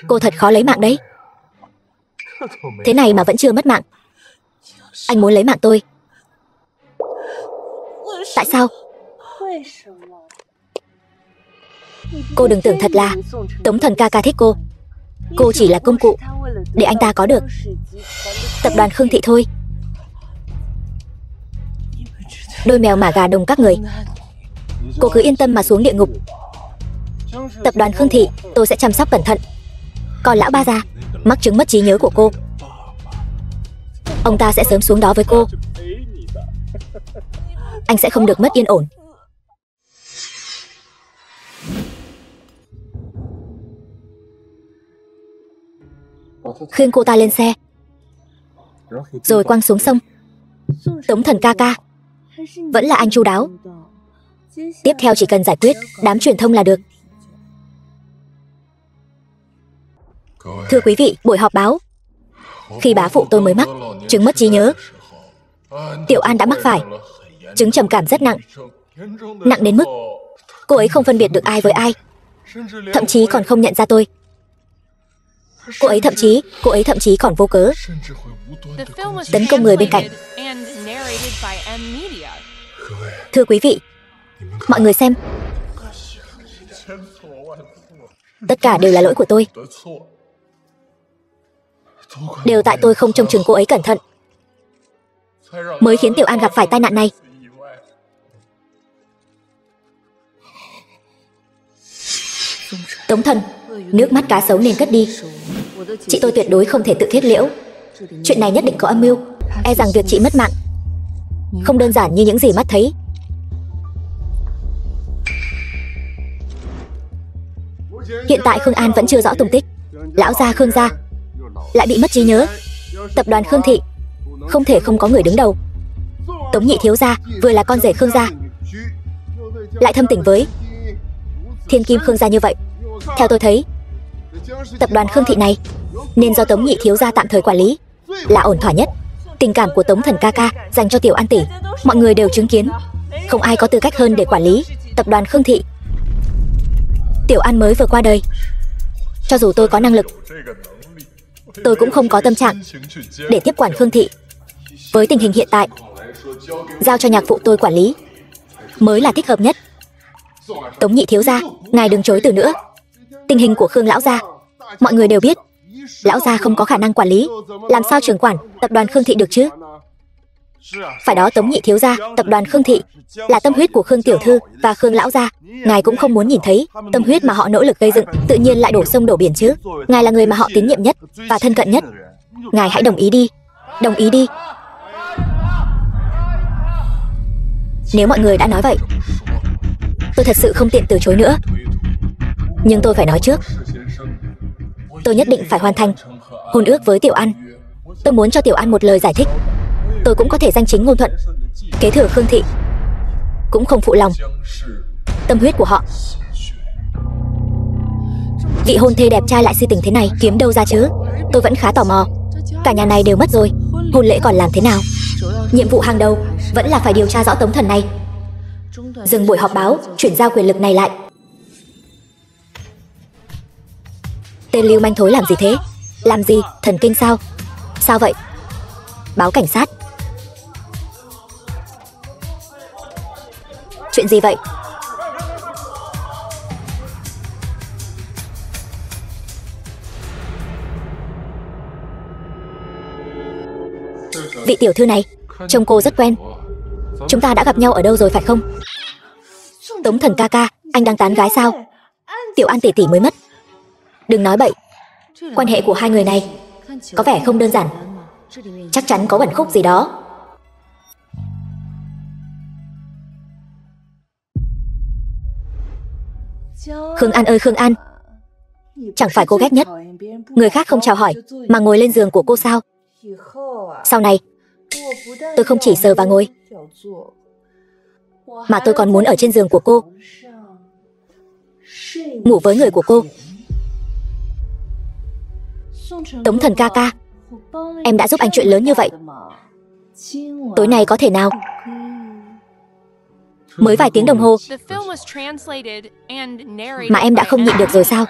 Cô thật khó lấy mạng đấy. Thế này mà vẫn chưa mất mạng. Anh muốn lấy mạng tôi. Tại sao? Cô đừng tưởng thật là Tống Thần ca ca thích cô. Cô chỉ là công cụ để anh ta có được tập đoàn Khương Thị thôi. Đôi mèo mả gà đồng các người. Cô cứ yên tâm mà xuống địa ngục. Tập đoàn Khương Thị tôi sẽ chăm sóc cẩn thận. Còn lão ba già mắc chứng mất trí nhớ của cô, ông ta sẽ sớm xuống đó với cô. Anh sẽ không được mất yên ổn. Khiêng cô ta lên xe rồi quăng xuống sông. Tống Thần ca ca, vẫn là anh chu đáo. Tiếp theo chỉ cần giải quyết đám truyền thông là được. Thưa quý vị, buổi họp báo. Khi bá phụ tôi mới mắc chứng mất trí nhớ, Tiểu An đã mắc phải chứng trầm cảm rất nặng. Nặng đến mức cô ấy không phân biệt được ai với ai, thậm chí còn không nhận ra tôi. Cô ấy thậm chí còn vô cớ tấn công người bên cạnh. Thưa quý vị, mọi người xem. Tất cả đều là lỗi của tôi. Đều tại tôi không trông chừng cô ấy cẩn thận, mới khiến Tiểu An gặp phải tai nạn này. Tống Thần, nước mắt cá sấu nên cất đi. Chị tôi tuyệt đối không thể tự kết liễu. Chuyện này nhất định có âm mưu. E rằng việc chị mất mạng không đơn giản như những gì mắt thấy. Hiện tại Khương An vẫn chưa rõ tung tích. Lão gia Khương gia lại bị mất trí nhớ. Tập đoàn Khương Thị không thể không có người đứng đầu. Tống nhị thiếu gia vừa là con rể Khương gia, lại thâm tình với thiên kim Khương gia như vậy. Theo tôi thấy, tập đoàn Khương Thị này nên do Tống nhị thiếu gia tạm thời quản lý là ổn thỏa nhất. Tình cảm của Tống Thần ca ca dành cho Tiểu An tỷ, mọi người đều chứng kiến. Không ai có tư cách hơn để quản lý tập đoàn Khương Thị. Tiểu An mới vừa qua đời. Cho dù tôi có năng lực, tôi cũng không có tâm trạng để tiếp quản Khương Thị. Với tình hình hiện tại, giao cho nhạc phụ tôi quản lý mới là thích hợp nhất. Tống nhị thiếu gia, ngài đừng chối từ nữa. Tình hình của Khương lão gia mọi người đều biết. Lão gia không có khả năng quản lý, làm sao trưởng quản tập đoàn Khương Thị được chứ? Phải đó Tống nhị thiếu gia, tập đoàn Khương Thị là tâm huyết của Khương tiểu thư và Khương lão gia. Ngài cũng không muốn nhìn thấy tâm huyết mà họ nỗ lực gây dựng tự nhiên lại đổ sông đổ biển chứ. Ngài là người mà họ tín nhiệm nhất và thân cận nhất. Ngài hãy đồng ý đi. Đồng ý đi. Nếu mọi người đã nói vậy, tôi thật sự không tiện từ chối nữa. Nhưng tôi phải nói trước, tôi nhất định phải hoàn thành hôn ước với Tiểu An. Tôi muốn cho Tiểu An một lời giải thích. Tôi cũng có thể danh chính ngôn thuận kế thừa Khương Thị, cũng không phụ lòng tâm huyết của họ. Vị hôn thê đẹp trai lại si tình thế này kiếm đâu ra chứ? Tôi vẫn khá tò mò. Cả nhà này đều mất rồi, hôn lễ còn làm thế nào? Nhiệm vụ hàng đầu vẫn là phải điều tra rõ Tống Thần này. Dừng buổi họp báo, chuyển giao quyền lực này lại. Tên lưu manh thối làm gì thế? Làm gì? Thần kinh sao? Sao vậy? Báo cảnh sát. Chuyện gì vậy? Vị tiểu thư này, trông cô rất quen. Chúng ta đã gặp nhau ở đâu rồi phải không? Tống Thần ca ca, anh đang tán gái sao? Tiểu An tỷ tỷ mới mất. Đừng nói bậy. Quan hệ của hai người này có vẻ không đơn giản. Chắc chắn có bẩn khúc gì đó. Khương An ơi Khương An, chẳng phải cô ghét nhất người khác không chào hỏi mà ngồi lên giường của cô sao? Sau này tôi không chỉ sờ và ngồi, mà tôi còn muốn ở trên giường của cô, ngủ với người của cô. Tống Thần ca ca, em đã giúp anh chuyện lớn như vậy. Tối nay có thể nào? Mới vài tiếng đồng hồ mà em đã không nhịn được rồi sao?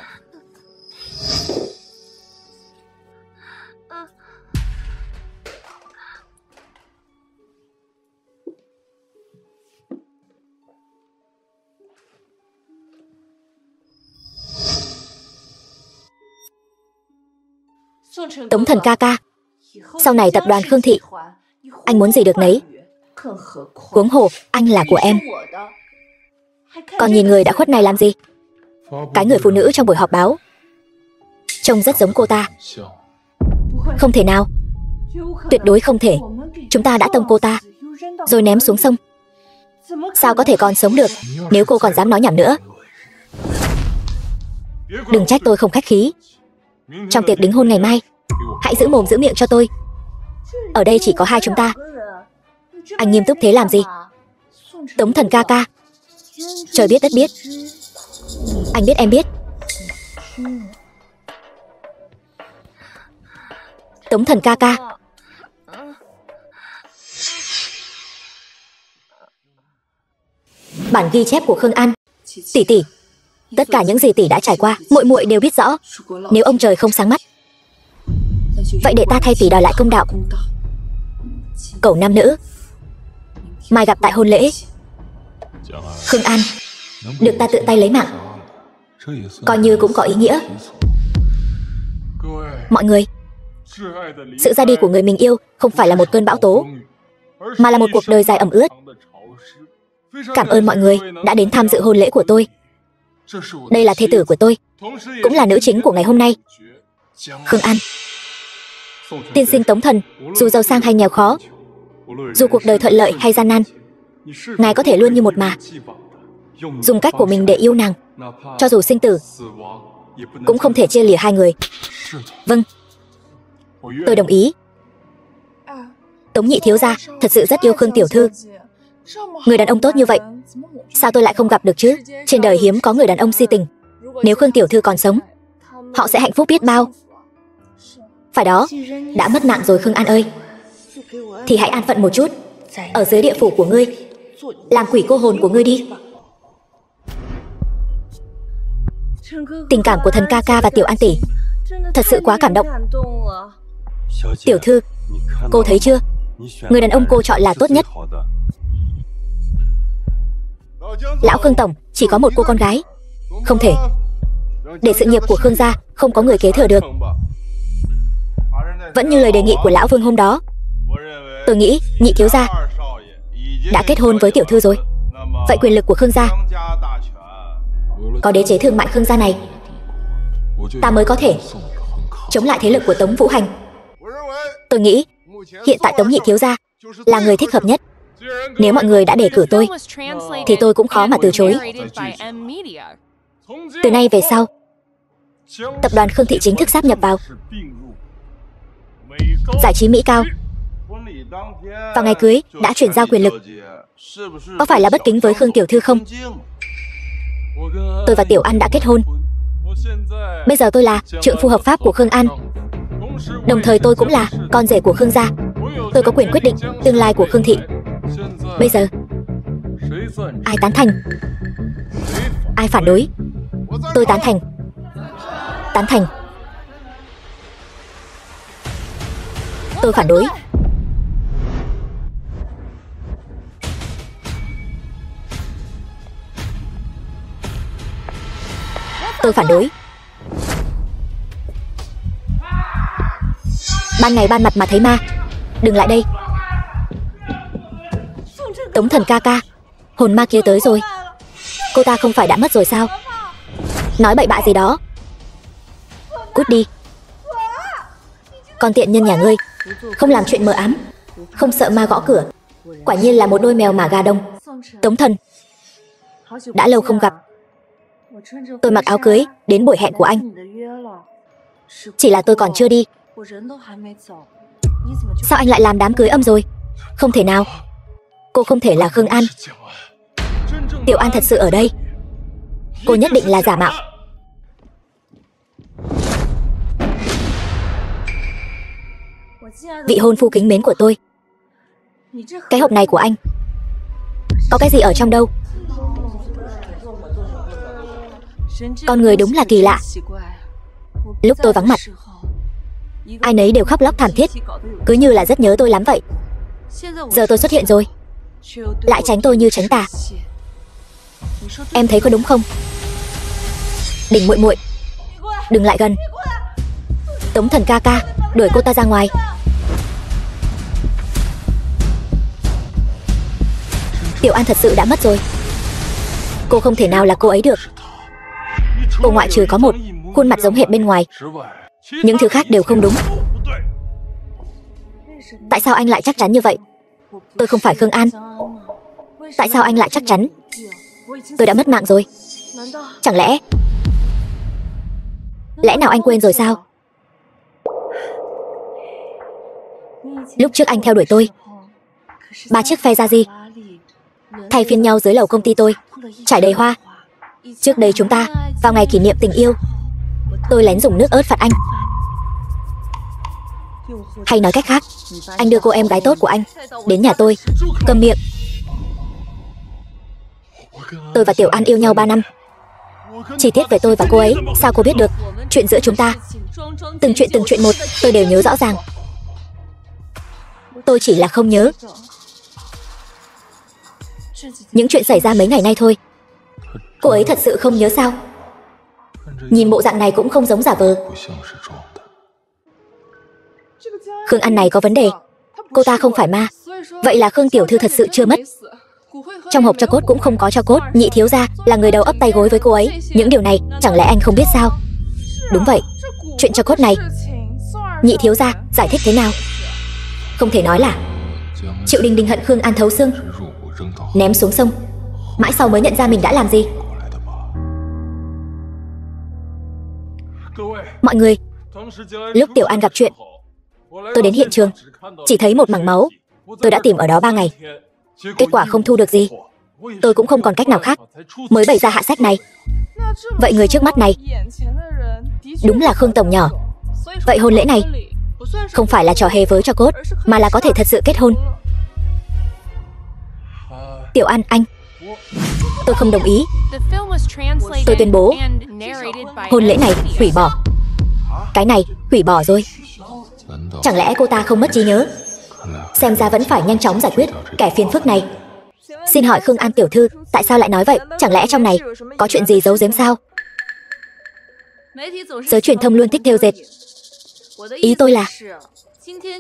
Tống Thần ca ca, sau này tập đoàn Khương Thị, anh muốn gì được nấy. Huống hồ, anh là của em. Còn nhìn người đã khuất này làm gì? Cái người phụ nữ trong buổi họp báo trông rất giống cô ta. Không thể nào, tuyệt đối không thể. Chúng ta đã tông cô ta rồi ném xuống sông, sao có thể còn sống được nếu cô còn dám nói nhảm nữa. Đừng trách tôi không khách khí. Trong tiệc đính hôn ngày mai, hãy giữ mồm giữ miệng cho tôi. Ở đây chỉ có hai chúng ta. Anh nghiêm túc thế làm gì? Tống Thần ca ca, trời biết đất biết. Anh biết em biết. Tống Thần ca ca. Bản ghi chép của Khương An. Tỷ tỷ, tất cả những gì tỷ đã trải qua, muội muội đều biết rõ. Nếu ông trời không sáng mắt, vậy để ta thay tỷ đòi lại công đạo. Cẩu nam nữ, mai gặp tại hôn lễ. Khương An, được ta tự tay lấy mạng, coi như cũng có ý nghĩa. Mọi người, sự ra đi của người mình yêu không phải là một cơn bão tố, mà là một cuộc đời dài ẩm ướt. Cảm ơn mọi người đã đến tham dự hôn lễ của tôi. Đây là thê tử của tôi, cũng là nữ chính của ngày hôm nay. Khương An. Tiên sinh Tống Thần, dù giàu sang hay nghèo khó, dù cuộc đời thuận lợi hay gian nan, ngài có thể luôn như một mà dùng cách của mình để yêu nàng. Cho dù sinh tử cũng không thể chia lìa hai người. Vâng, tôi đồng ý. Tống nhị thiếu gia thật sự rất yêu Khương tiểu thư. Người đàn ông tốt như vậy, sao tôi lại không gặp được chứ? Trên đời hiếm có người đàn ông si tình. Nếu Khương tiểu thư còn sống, họ sẽ hạnh phúc biết bao. Phải đó, đã mất mạng rồi Khương An ơi, thì hãy an phận một chút, ở dưới địa phủ của ngươi, làm quỷ cô hồn của ngươi đi. Tình cảm của Thần ca ca và Tiểu An tỷ thật sự quá cảm động. Tiểu thư, cô thấy chưa? Người đàn ông cô chọn là tốt nhất. Lão Khương tổng chỉ có một cô con gái, không thể để sự nghiệp của Khương gia không có người kế thừa được. Vẫn như lời đề nghị của lão Vương hôm đó, tôi nghĩ nhị thiếu gia đã kết hôn với tiểu thư rồi. Vậy quyền lực của Khương gia, có đế chế thương mại Khương gia này, ta mới có thể chống lại thế lực của Tống Vũ Hành. Tôi nghĩ hiện tại Tống nhị thiếu gia là người thích hợp nhất. Nếu mọi người đã đề cử tôi, thì tôi cũng khó mà từ chối. Từ nay về sau, tập đoàn Khương Thị chính thức sáp nhập vào giải trí Mỹ Cao. Vào ngày cưới đã chuyển giao quyền lực, có phải là bất kính với Khương tiểu thư không? Tôi và Tiểu An đã kết hôn. Bây giờ tôi là trượng phu hợp pháp của Khương An, đồng thời tôi cũng là con rể của Khương gia. Tôi có quyền quyết định tương lai của Khương Thị. Bây giờ ai tán thành, ai phản đối? Tôi tán thành. Tán thành. Tôi phản đối. Tôi phản đối. Ban ngày ban mặt mà thấy ma, đừng lại đây. Tống Thần ca ca, hồn ma kia tới rồi. Cô ta không phải đã mất rồi sao? Nói bậy bạ gì đó. Cút đi. Con tiện nhân nhà ngươi, không làm chuyện mờ ám, không sợ ma gõ cửa. Quả nhiên là một đôi mèo mà gà đông. Tống Thần, đã lâu không gặp. Tôi mặc áo cưới đến buổi hẹn của anh, chỉ là tôi còn chưa đi. Sao anh lại làm đám cưới âm rồi? Không thể nào, cô không thể là Khương An. Tiểu An thật sự ở đây, cô nhất định là giả mạo. Vị hôn phu kính mến của tôi, cái hộp này của anh có cái gì ở trong đâu? Con người đúng là kỳ lạ. Lúc tôi vắng mặt, ai nấy đều khóc lóc thảm thiết, cứ như là rất nhớ tôi lắm vậy. Giờ tôi xuất hiện rồi, lại tránh tôi như tránh tà. Em thấy có đúng không? Đình muội muội, đừng lại gần. Tống Thần ca ca, đuổi cô ta ra ngoài. Tiểu An thật sự đã mất rồi. Cô không thể nào là cô ấy được. Cô ngoại trừ có một khuôn mặt giống hệt bên ngoài, những thứ khác đều không đúng. Tại sao anh lại chắc chắn như vậy? Tôi không phải Khương An. Tại sao anh lại chắc chắn? Tôi đã mất mạng rồi. Chẳng lẽ nào anh quên rồi sao? Lúc trước anh theo đuổi tôi, 3 chiếc phe ra gì thay phiên nhau dưới lầu công ty tôi, trải đầy hoa. Trước đây chúng ta vào ngày kỷ niệm tình yêu, tôi lén dùng nước ớt phạt anh. Hay nói cách khác, anh đưa cô em gái tốt của anh đến nhà tôi. Câm miệng. Tôi và Tiểu An yêu nhau 3 năm. Chi tiết về tôi và cô ấy sao cô biết được? Chuyện giữa chúng ta, từng chuyện một, tôi đều nhớ rõ ràng. Tôi chỉ là không nhớ những chuyện xảy ra mấy ngày nay thôi. Cô ấy thật sự không nhớ sao? Nhìn bộ dạng này cũng không giống giả vờ. Khương An này có vấn đề. Cô ta không phải ma. Vậy là Khương tiểu thư thật sự chưa mất. Trong hộp tro cốt cũng không có tro cốt. Nhị thiếu gia là người đầu ấp tay gối với cô ấy. Những điều này chẳng lẽ anh không biết sao? Đúng vậy. Chuyện tro cốt này, nhị thiếu gia giải thích thế nào? Không thể nói là Triệu Đình Đình hận Khương An thấu xương, ném xuống sông, mãi sau mới nhận ra mình đã làm gì. Mọi người, lúc Tiểu An gặp chuyện, tôi đến hiện trường, chỉ thấy một mảng máu. Tôi đã tìm ở đó 3 ngày, kết quả không thu được gì. Tôi cũng không còn cách nào khác mới bày ra hạ sách này. Vậy người trước mắt này đúng là Khương tổng nhỏ. Vậy hôn lễ này không phải là trò hề với tro cốt, mà là có thể thật sự kết hôn. Tiểu An, anh, tôi không đồng ý. Tôi tuyên bố hôn lễ này hủy bỏ. Cái này hủy bỏ rồi. Chẳng lẽ cô ta không mất trí nhớ? Xem ra vẫn phải nhanh chóng giải quyết kẻ phiền phức này. Xin hỏi Khương An tiểu thư, tại sao lại nói vậy? Chẳng lẽ trong này có chuyện gì giấu giếm sao? Giới truyền thông luôn thích thêu dệt. Ý tôi là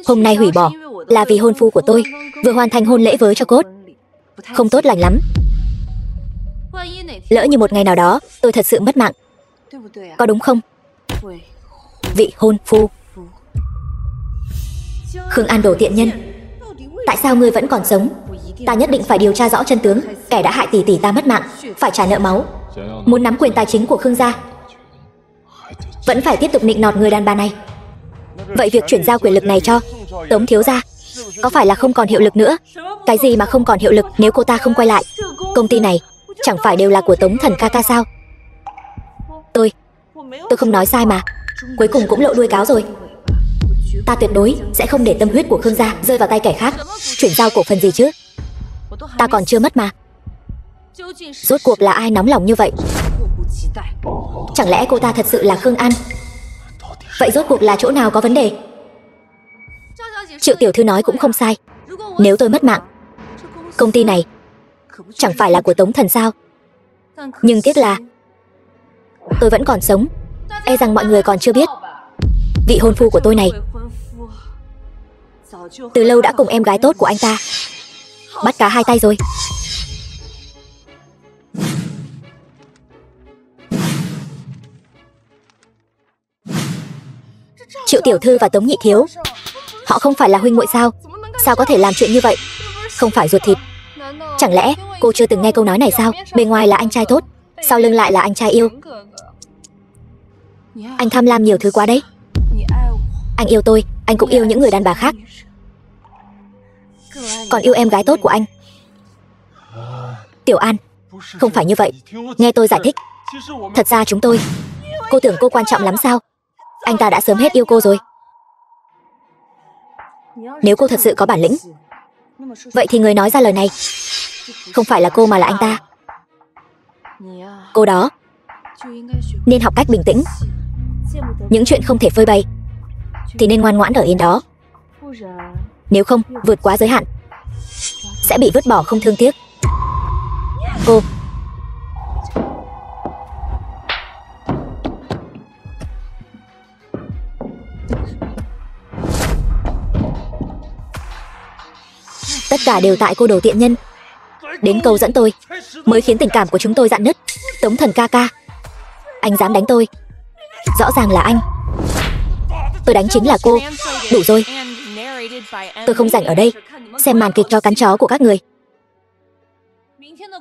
hôm nay hủy bỏ là vì hôn phu của tôi vừa hoàn thành hôn lễ với tro cốt. Không tốt lành lắm. Lỡ như một ngày nào đó tôi thật sự mất mạng, có đúng không? Vị hôn phu. Khương An đồ tiện nhân, tại sao ngươi vẫn còn sống? Ta nhất định phải điều tra rõ chân tướng. Kẻ đã hại tỷ tỷ ta mất mạng phải trả nợ máu. Muốn nắm quyền tài chính của Khương gia, vẫn phải tiếp tục nịnh nọt người đàn bà này. Vậy việc chuyển giao quyền lực này cho Tống thiếu gia có phải là không còn hiệu lực nữa? Cái gì mà không còn hiệu lực? Nếu cô ta không quay lại, công ty này chẳng phải đều là của Tống Thần ca ca sao? Tôi không nói sai mà. Cuối cùng cũng lộ đuôi cáo rồi. Ta tuyệt đối sẽ không để tâm huyết của Khương gia rơi vào tay kẻ khác. Chuyển giao cổ phần gì chứ? Ta còn chưa mất mà. Rốt cuộc là ai nóng lòng như vậy? Chẳng lẽ cô ta thật sự là Khương An? Vậy rốt cuộc là chỗ nào có vấn đề? Triệu tiểu thư nói cũng không sai. Nếu tôi mất mạng, công ty này chẳng phải là của Tống Thần sao? Nhưng tiếc là tôi vẫn còn sống. E rằng mọi người còn chưa biết, vị hôn phu của tôi này từ lâu đã cùng em gái tốt của anh ta bắt cá hai tay rồi. Triệu tiểu thư và Tống nhị thiếu, họ không phải là huynh muội sao? Sao có thể làm chuyện như vậy? Không phải ruột thịt. Chẳng lẽ cô chưa từng nghe câu nói này sao? Bề ngoài là anh trai tốt, sau lưng lại là anh trai yêu. Anh tham lam nhiều thứ quá đấy. Anh yêu tôi, anh cũng yêu những người đàn bà khác, còn yêu em gái tốt của anh. Tiểu An, không phải như vậy. Nghe tôi giải thích. Thật ra chúng tôi, cô tưởng cô quan trọng lắm sao? Anh ta đã sớm hết yêu cô rồi. Nếu cô thật sự có bản lĩnh, vậy thì người nói ra lời này không phải là cô mà là anh ta. Cô đó nên học cách bình tĩnh. Những chuyện không thể phơi bày thì nên ngoan ngoãn ở yên đó. Nếu không, vượt quá giới hạn sẽ bị vứt bỏ không thương tiếc. Cô Tất cả đều tại cô đồ tiện nhân. Đến câu dẫn tôi mới khiến tình cảm của chúng tôi rạn nứt. Tống Thần ca ca, anh dám đánh tôi. Rõ ràng là anh. Tôi đánh chính là cô. Đủ rồi. Tôi không rảnh ở đây xem màn kịch cho cắn chó của các người.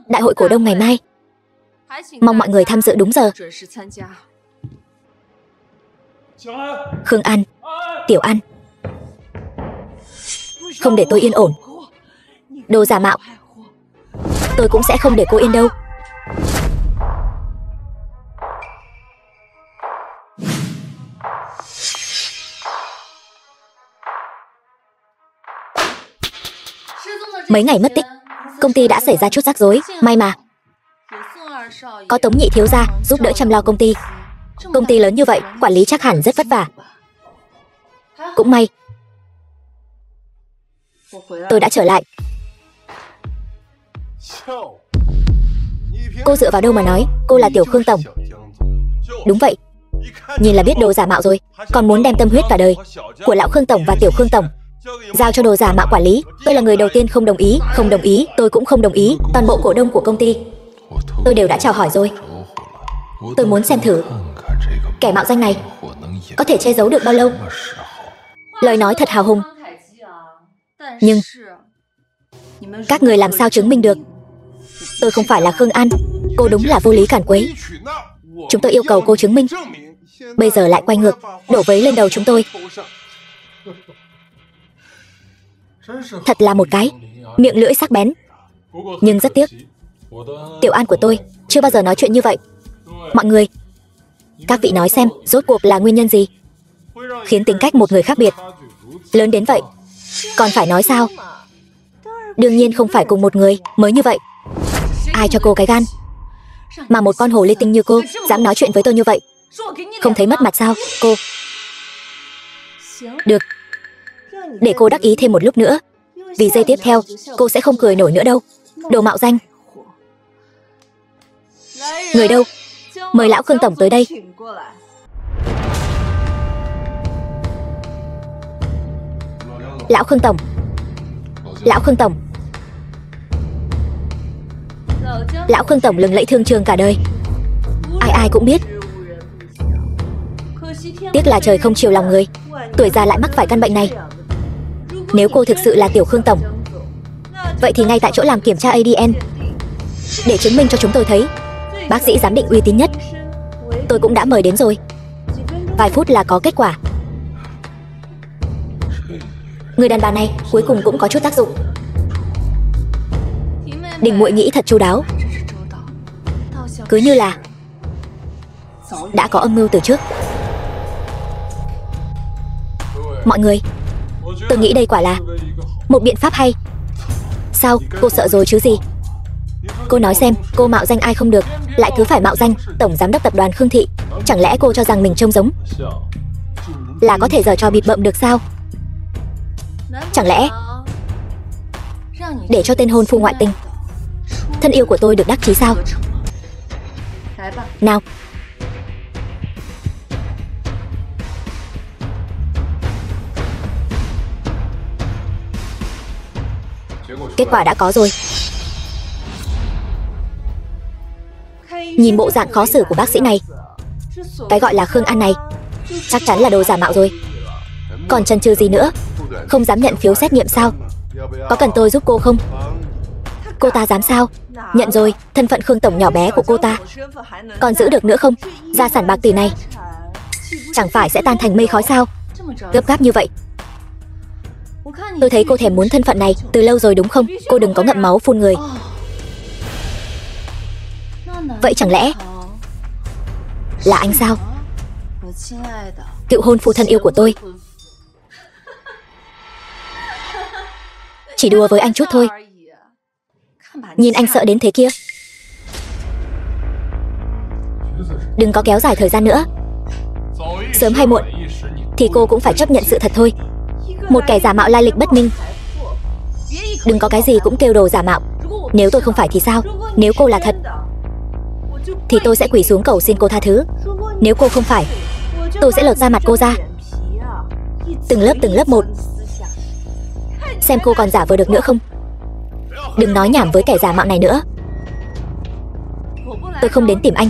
Đại hội cổ đông ngày mai, mong mọi người tham dự đúng giờ. Khương An, Tiểu An, không để tôi yên ổn. Đồ giả mạo, tôi cũng sẽ không để cô yên đâu. Mấy ngày mất tích, công ty đã xảy ra chút rắc rối. May mà có Tống nhị thiếu gia giúp đỡ chăm lo công ty. Công ty lớn như vậy, quản lý chắc hẳn rất vất vả. Cũng may tôi đã trở lại. Cô dựa vào đâu mà nói cô là Tiểu Khương tổng? Đúng vậy, nhìn là biết đồ giả mạo rồi, còn muốn đem tâm huyết cả đời của lão Khương tổng và Tiểu Khương tổng giao cho đồ giả mạo quản lý. Tôi là người đầu tiên không đồng ý. Không đồng ý, tôi cũng không đồng ý. Toàn bộ cổ đông của công ty tôi đều đã chào hỏi rồi. Tôi muốn xem thử kẻ mạo danh này có thể che giấu được bao lâu. Lời nói thật hào hùng, nhưng các người làm sao chứng minh được tôi không phải là Khương An? Cô đúng là vô lý cản quấy. Chúng tôi yêu cầu cô chứng minh, bây giờ lại quay ngược đổ vấy lên đầu chúng tôi. Thật là một cái miệng lưỡi sắc bén. Nhưng rất tiếc, Tiểu An của tôi chưa bao giờ nói chuyện như vậy. Mọi người, các vị nói xem, rốt cuộc là nguyên nhân gì khiến tính cách một người khác biệt lớn đến vậy? Còn phải nói sao? Đương nhiên không phải cùng một người mới như vậy. Ai cho cô cái gan mà một con hồ ly tinh như cô dám nói chuyện với tôi như vậy? Không thấy mất mặt sao cô? Được, để cô đắc ý thêm một lúc nữa, vì giây tiếp theo cô sẽ không cười nổi nữa đâu. Đồ mạo danh. Người đâu? Mời lão Khương tổng tới đây. Lão Khương tổng, lão Khương tổng. Lão Khương tổng lừng lẫy thương trường cả đời, ai ai cũng biết. Tiếc là trời không chiều lòng người, tuổi già lại mắc phải căn bệnh này. Nếu cô thực sự là Tiểu Khương tổng, vậy thì ngay tại chỗ làm kiểm tra ADN để chứng minh cho chúng tôi thấy bác sĩ giám định uy tín nhất. Tôi cũng đã mời đến rồi, vài phút là có kết quả. Người đàn bà này cuối cùng cũng có chút tác dụng. Đình muội nghĩ thật chu đáo, cứ như là đã có âm mưu từ trước. Mọi người, tôi nghĩ đây quả là một biện pháp hay. Sao, cô sợ rồi chứ gì? Cô nói xem, cô mạo danh ai không được, lại cứ phải mạo danh tổng giám đốc tập đoàn Khương Thị. Chẳng lẽ cô cho rằng mình trông giống là có thể giở trò bịp bợm được sao? Chẳng lẽ để cho tên hôn phu ngoại tình thân yêu của tôi được đắc chí sao? Nào, kết quả đã có rồi. Nhìn bộ dạng khó xử của bác sĩ này, cái gọi là Khương An này chắc chắn là đồ giả mạo rồi. Còn chần chừ gì nữa? Không dám nhận phiếu xét nghiệm sao? Có cần tôi giúp cô không? Cô ta dám sao? Nhận rồi, thân phận Khương tổng nhỏ bé của cô ta còn giữ được nữa không? Gia sản bạc tỷ này chẳng phải sẽ tan thành mây khói sao? Gấp gáp như vậy. Tôi thấy cô thèm muốn thân phận này từ lâu rồi đúng không? Cô đừng có ngậm máu phun người. Vậy chẳng lẽ là anh sao? Cựu hôn phu thân yêu của tôi. Chỉ đùa với anh chút thôi. Nhìn anh sợ đến thế kia. Đừng có kéo dài thời gian nữa. Sớm hay muộn thì cô cũng phải chấp nhận sự thật thôi. Một kẻ giả mạo lai lịch bất minh. Đừng có cái gì cũng kêu đồ giả mạo. Nếu tôi không phải thì sao? Nếu cô là thật thì tôi sẽ quỳ xuống cầu xin cô tha thứ. Nếu cô không phải, tôi sẽ lột da mặt cô ra, từng lớp một. Xem cô còn giả vờ được nữa không? Đừng nói nhảm với kẻ giả mạo này nữa. Tôi không đến tìm anh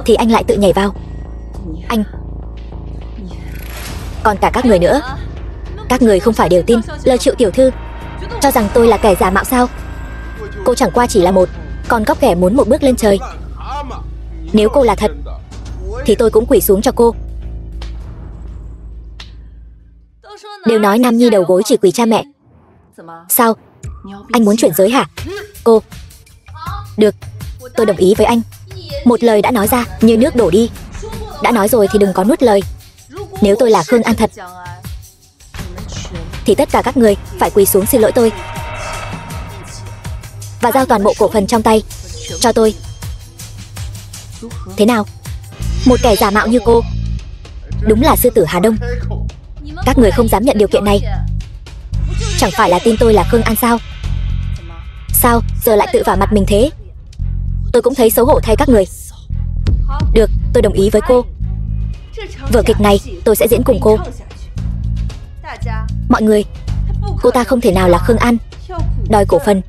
thì anh lại tự nhảy vào. Anh, còn cả các người nữa, các người không phải đều tin lời Triệu tiểu thư, cho rằng tôi là kẻ giả mạo sao? Cô chẳng qua chỉ là một con cóc ghẻ muốn một bước lên trời. Nếu cô là thật thì tôi cũng quỳ xuống cho cô. Đều nói nam nhi đầu gối chỉ quỳ cha mẹ. Sao? Anh muốn chuyển giới hả? Cô. Được, tôi đồng ý với anh. Một lời đã nói ra như nước đổ đi. Đã nói rồi thì đừng có nuốt lời. Nếu tôi là Khương An thật thì tất cả các người phải quỳ xuống xin lỗi tôi và giao toàn bộ cổ phần trong tay cho tôi. Thế nào? Một kẻ giả mạo như cô đúng là sư tử Hà Đông. Các người không dám nhận điều kiện này, chẳng phải là tin tôi là Khương An sao? Sao giờ lại tự vả mặt mình thế? Tôi cũng thấy xấu hổ thay các người. Được, tôi đồng ý với cô. Vở kịch này tôi sẽ diễn cùng cô. Mọi người, cô ta không thể nào là Khương An. Đòi cổ phần.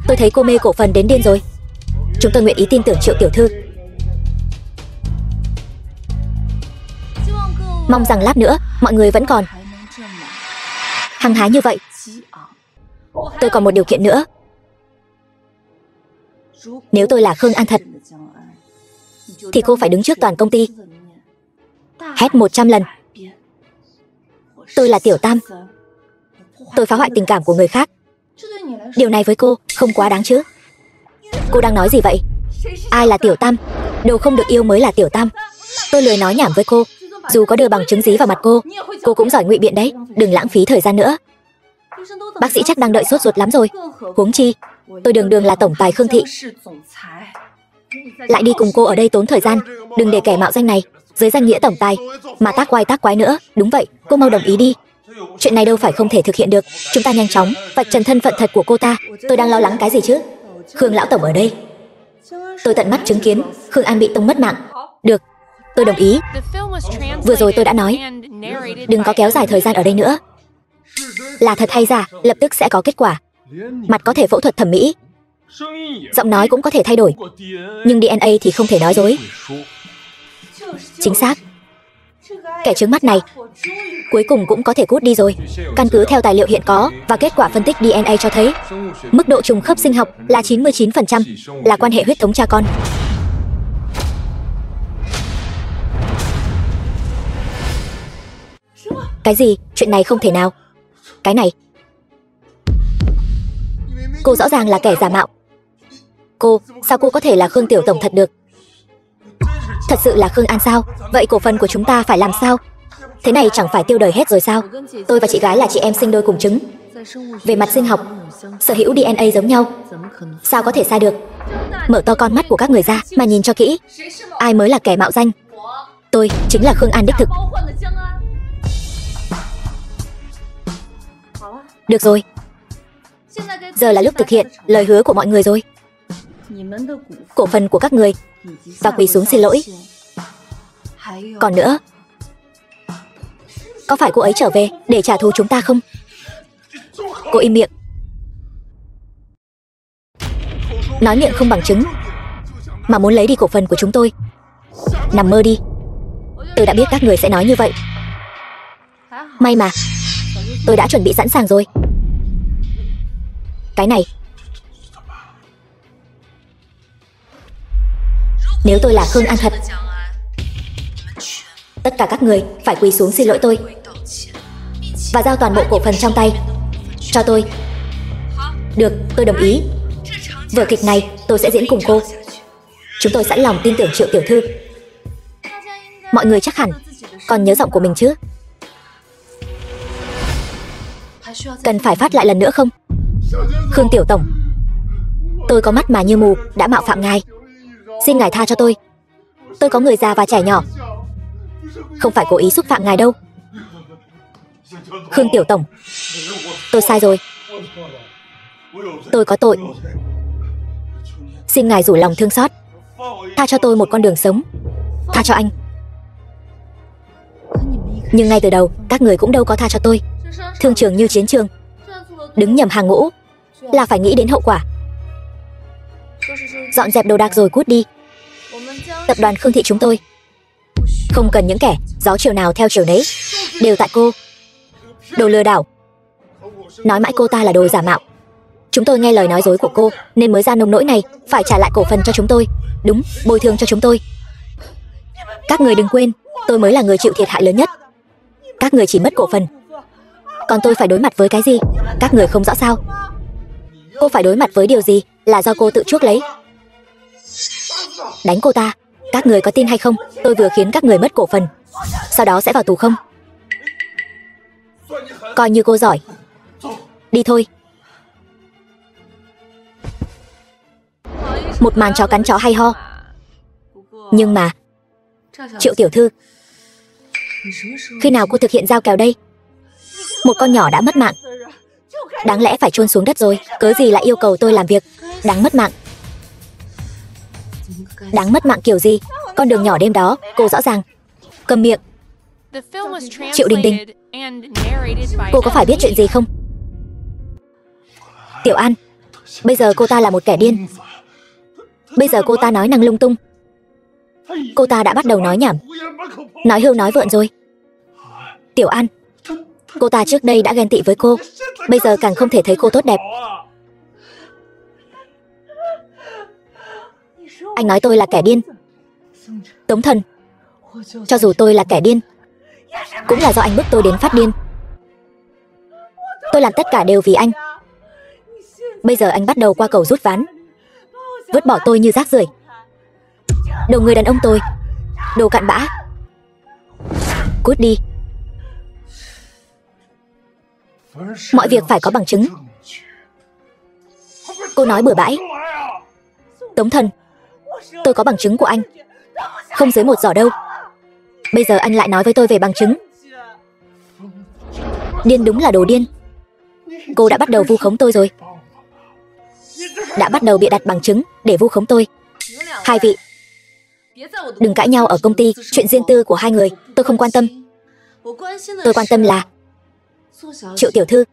Tôi thấy cô mê cổ phần đến điên rồi. Chúng tôi nguyện ý tin tưởng Triệu tiểu thư. Mong rằng lát nữa mọi người vẫn còn hăng hái như vậy. Tôi còn một điều kiện nữa. Nếu tôi là Khương An thật thì cô phải đứng trước toàn công ty hét 100 lần: tôi là Tiểu Tam, tôi phá hoại tình cảm của người khác. Điều này với cô không quá đáng chứ? Cô đang nói gì vậy? Ai là Tiểu Tam? Đồ không được yêu mới là Tiểu Tam. Tôi lười nói nhảm với cô. Dù có đưa bằng chứng dí vào mặt cô cũng giỏi ngụy biện đấy. Đừng lãng phí thời gian nữa. Bác sĩ chắc đang đợi sốt ruột lắm rồi. Huống chi tôi đường đường là tổng tài Khương thị, lại đi cùng cô ở đây tốn thời gian. Đừng để kẻ mạo danh này dưới danh nghĩa tổng tài mà tác oai tác quái nữa. Đúng vậy, cô mau đồng ý đi. Chuyện này đâu phải không thể thực hiện được. Chúng ta nhanh chóng vạch trần thân phận thật của cô ta. Tôi đang lo lắng cái gì chứ? Khương lão tổng ở đây. Tôi tận mắt chứng kiến Khương An bị tông mất mạng. Được, tôi đồng ý. Vừa rồi tôi đã nói đừng có kéo dài thời gian ở đây nữa. Là thật hay giả lập tức sẽ có kết quả. Mặt có thể phẫu thuật thẩm mỹ, giọng nói cũng có thể thay đổi, nhưng DNA thì không thể nói dối. Chính xác. Kẻ trướng mắt này cuối cùng cũng có thể cút đi rồi. Căn cứ theo tài liệu hiện có và kết quả phân tích DNA cho thấy mức độ trùng khớp sinh học là 99%, là quan hệ huyết thống cha con. Cái gì? Chuyện này không thể nào. Cái này, cô rõ ràng là kẻ giả mạo. Sao cô có thể là Khương tiểu tổng thật được? Thật sự là Khương An sao? Vậy cổ phần của chúng ta phải làm sao? Thế này chẳng phải tiêu đời hết rồi sao? Tôi và chị gái là chị em sinh đôi cùng trứng. Về mặt sinh học, sở hữu DNA giống nhau, sao có thể sai được? Mở to con mắt của các người ra mà nhìn cho kỹ. Ai mới là kẻ mạo danh? Tôi chính là Khương An đích thực. Được rồi, giờ là lúc thực hiện lời hứa của mọi người rồi. Cổ phần của các người và quỳ xuống xin lỗi. Còn nữa, có phải cô ấy trở về để trả thù chúng ta không? Cô im miệng. Nói miệng không bằng chứng mà muốn lấy đi cổ phần của chúng tôi. Nằm mơ đi. Tôi đã biết các người sẽ nói như vậy. May mà tôi đã chuẩn bị sẵn sàng rồi. Cái này, nếu tôi là Khương An thật, tất cả các người phải quỳ xuống xin lỗi tôi và giao toàn bộ cổ phần trong tay cho tôi. Được, tôi đồng ý. Vở kịch này tôi sẽ diễn cùng cô. Chúng tôi sẵn lòng tin tưởng Triệu tiểu thư. Mọi người chắc hẳn còn nhớ giọng của mình chứ? Cần phải phát lại lần nữa không? Khương tiểu tổng, tôi có mắt mà như mù đã mạo phạm ngài. Xin ngài tha cho tôi. Tôi có người già và trẻ nhỏ, không phải cố ý xúc phạm ngài đâu. Khương tiểu tổng, tôi sai rồi. Tôi có tội. Xin ngài rủ lòng thương xót, tha cho tôi một con đường sống. Tha cho anh. Nhưng ngay từ đầu các người cũng đâu có tha cho tôi. Thương trường như chiến trường, đứng nhầm hàng ngũ là phải nghĩ đến hậu quả. Dọn dẹp đồ đạc rồi cút đi. Tập đoàn Khương Thị chúng tôi không cần những kẻ gió chiều nào theo chiều nấy. Đều tại cô. Đồ lừa đảo. Nói mãi cô ta là đồ giả mạo. Chúng tôi nghe lời nói dối của cô nên mới ra nông nỗi này. Phải trả lại cổ phần cho chúng tôi. Đúng, bồi thường cho chúng tôi. Các người đừng quên, tôi mới là người chịu thiệt hại lớn nhất. Các người chỉ mất cổ phần, còn tôi phải đối mặt với cái gì? Các người không rõ sao? Cô phải đối mặt với điều gì là do cô tự chuốc lấy. Đánh cô ta. Các người có tin hay không? Tôi vừa khiến các người mất cổ phần, sau đó sẽ vào tù không? Coi như cô giỏi. Đi thôi. Một màn chó cắn chó hay ho. Nhưng mà Triệu tiểu thư, khi nào cô thực hiện giao kèo đây? Một con nhỏ đã mất mạng, đáng lẽ phải chôn xuống đất rồi. Cớ gì lại yêu cầu tôi làm việc? Đáng mất mạng. Đáng mất mạng kiểu gì? Con đường nhỏ đêm đó, cô rõ ràng. Cầm miệng. Triệu Đình Đình, cô có phải biết chuyện gì không? Tiểu An, bây giờ cô ta là một kẻ điên. Bây giờ cô ta nói năng lung tung. Cô ta đã bắt đầu nói nhảm, nói hưu nói vượn rồi. Tiểu An, cô ta trước đây đã ghen tị với cô, bây giờ càng không thể thấy cô tốt đẹp. Anh nói tôi là kẻ điên. Tống Thần, cho dù tôi là kẻ điên, cũng là do anh bức tôi đến phát điên. Tôi làm tất cả đều vì anh. Bây giờ anh bắt đầu qua cầu rút ván, vứt bỏ tôi như rác rưởi. Đồ người đàn ông tôi, đồ cặn bã. Cút đi. Mọi việc phải có bằng chứng. Cô nói bừa bãi. Tống Thần, tôi có bằng chứng của anh, không dưới một giỏ đâu. Bây giờ anh lại nói với tôi về bằng chứng. Điên đúng là đồ điên. Cô đã bắt đầu vu khống tôi rồi. Đã bắt đầu bịa đặt bằng chứng để vu khống tôi. Hai vị, đừng cãi nhau ở công ty. Chuyện riêng tư của hai người tôi không quan tâm. Tôi quan tâm là Triệu tiểu thư,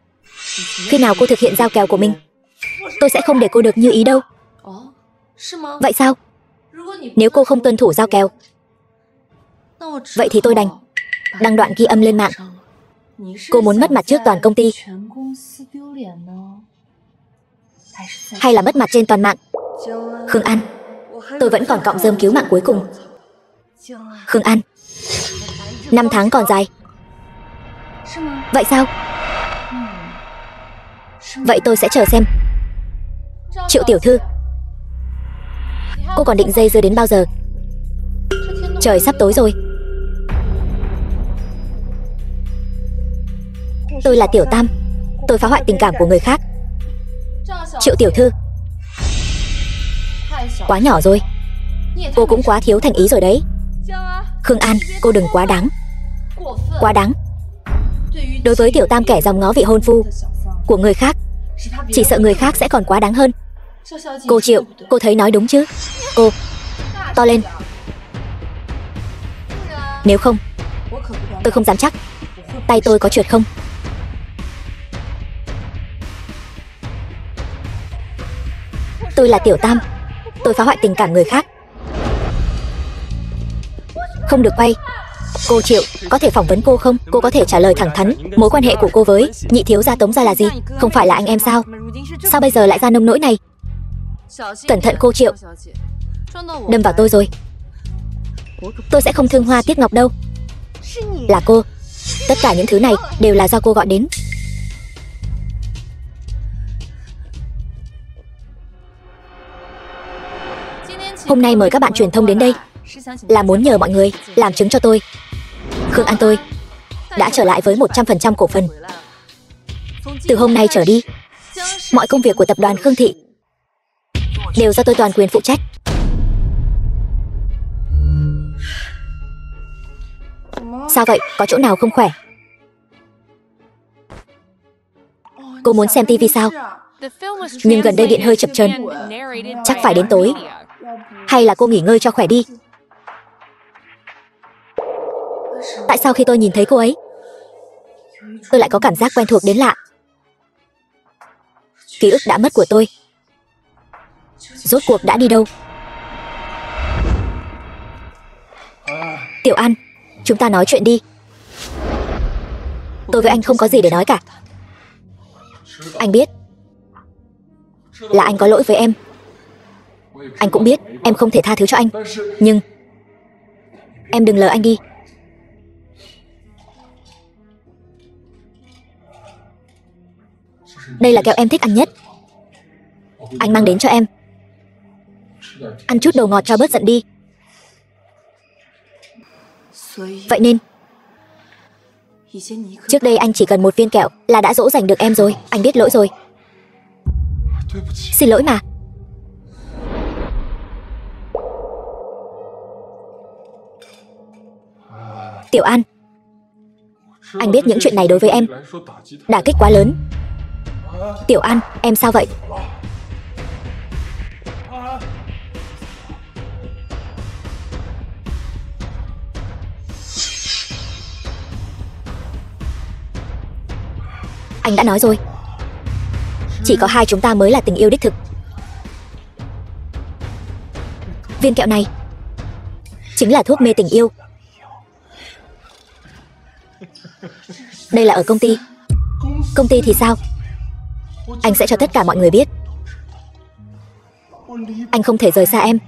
khi nào cô thực hiện giao kèo của mình? Tôi sẽ không để cô được như ý đâu. Vậy sao? Nếu cô không tuân thủ giao kèo, vậy thì tôi đăng đoạn ghi âm lên mạng. Cô muốn mất mặt trước toàn công ty, hay là mất mặt trên toàn mạng? Khương An, tôi vẫn còn cọng rơm cứu mạng cuối cùng. Khương An, 5 tháng còn dài. Vậy sao? Vậy tôi sẽ chờ xem. Triệu tiểu thư, cô còn định dây dưa đến bao giờ? Trời sắp tối rồi. Tôi là Tiểu Tam, tôi phá hoại tình cảm của người khác. Triệu tiểu thư, quá nhỏ rồi. Cô cũng quá thiếu thành ý rồi đấy. Khương An, cô đừng quá đáng. Quá đáng. Đối với Tiểu Tam kẻ dòng ngó vị hôn phu của người khác, chỉ sợ người khác sẽ còn quá đáng hơn. Cô Triệu, cô thấy nói đúng chứ? Cô, to lên. Nếu không, tôi không dám chắc. Tay tôi có trượt không? Tôi là Tiểu Tam, tôi phá hoại tình cảm người khác. Không được quay. Cô Triệu, có thể phỏng vấn cô không? Cô có thể trả lời thẳng thắn. Mối quan hệ của cô với nhị thiếu gia Tống gia là gì? Không phải là anh em sao? Sao bây giờ lại ra nông nỗi này? Cẩn thận cô Triệu, đâm vào tôi rồi. Tôi sẽ không thương hoa tiếc ngọc đâu. Là cô. Tất cả những thứ này đều là do cô gọi đến. Hôm nay mời các bạn truyền thông đến đây là muốn nhờ mọi người làm chứng cho tôi. Khương An tôi đã trở lại với 100% cổ phần. Từ hôm nay trở đi, mọi công việc của tập đoàn Khương Thị đều do tôi toàn quyền phụ trách. Sao vậy? Có chỗ nào không khỏe? Cô muốn xem tivi sao? Nhưng gần đây điện hơi chập chờn, chắc phải đến tối. Hay là cô nghỉ ngơi cho khỏe đi. Tại sao khi tôi nhìn thấy cô ấy, tôi lại có cảm giác quen thuộc đến lạ? Ký ức đã mất của tôi rốt cuộc đã đi đâu? Tiểu An, chúng ta nói chuyện đi. Tôi với anh không có gì để nói cả. Anh biết là anh có lỗi với em. Anh cũng biết em không thể tha thứ cho anh. Nhưng em đừng lờ anh đi. Đây là kẹo em thích ăn nhất. Anh mang đến cho em. Ăn chút đồ ngọt cho bớt giận đi. Vậy nên trước đây anh chỉ cần một viên kẹo là đã dỗ dành được em rồi. Anh biết lỗi rồi. Xin lỗi mà. Tiểu An, anh biết những chuyện này đối với em đả kích quá lớn. Tiểu An, em sao vậy? Anh đã nói rồi, chỉ có hai chúng ta mới là tình yêu đích thực. Viên kẹo này chính là thuốc mê tình yêu. Đây là ở công ty. Công ty thì sao? Anh sẽ cho tất cả mọi người biết. Anh không thể rời xa em.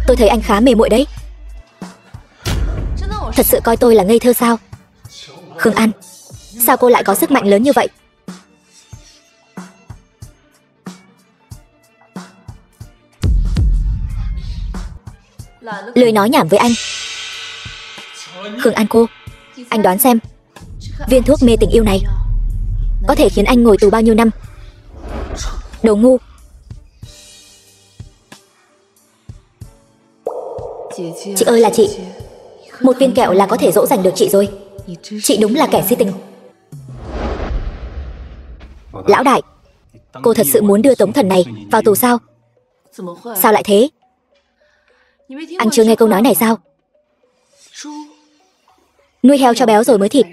Tôi thấy anh khá mê muội đấy. Thật sự coi tôi là ngây thơ sao? Khương An, sao cô lại có sức mạnh lớn như vậy? Lười nói nhảm với anh. Khương An cô, anh đoán xem, viên thuốc mê tình yêu này có thể khiến anh ngồi tù bao nhiêu năm? Đồ ngu. Chị ơi là chị, một viên kẹo là có thể dỗ dành được chị rồi. Chị đúng là kẻ si tình. Lão đại, cô thật sự muốn đưa Tống Thần này vào tù sao? Sao lại thế? Anh chưa nghe câu nói này sao? Nuôi heo cho béo rồi mới thịt.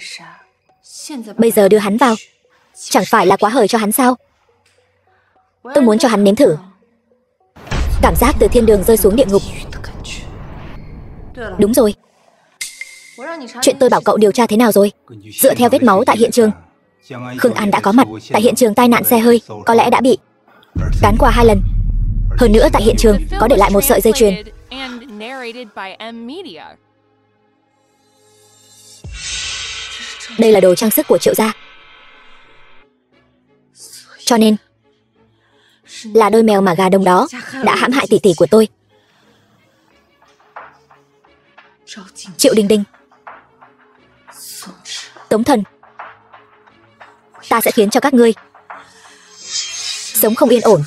Bây giờ đưa hắn vào, chẳng phải là quá hời cho hắn sao? Tôi muốn cho hắn nếm thử cảm giác từ thiên đường rơi xuống địa ngục. Đúng rồi. Chuyện tôi bảo cậu điều tra thế nào rồi? Dựa theo vết máu tại hiện trường, Khương An đã có mặt tại hiện trường tai nạn xe hơi, có lẽ đã bị cán qua 2 lần. Hơn nữa tại hiện trường có để lại một sợi dây chuyền. Đây là đồ trang sức của Triệu gia. Cho nên là đôi mèo mà gà đông đó đã hãm hại tỷ tỷ của tôi. Triệu Đình Đình, Tống Thần, ta sẽ khiến cho các ngươi sống không yên ổn.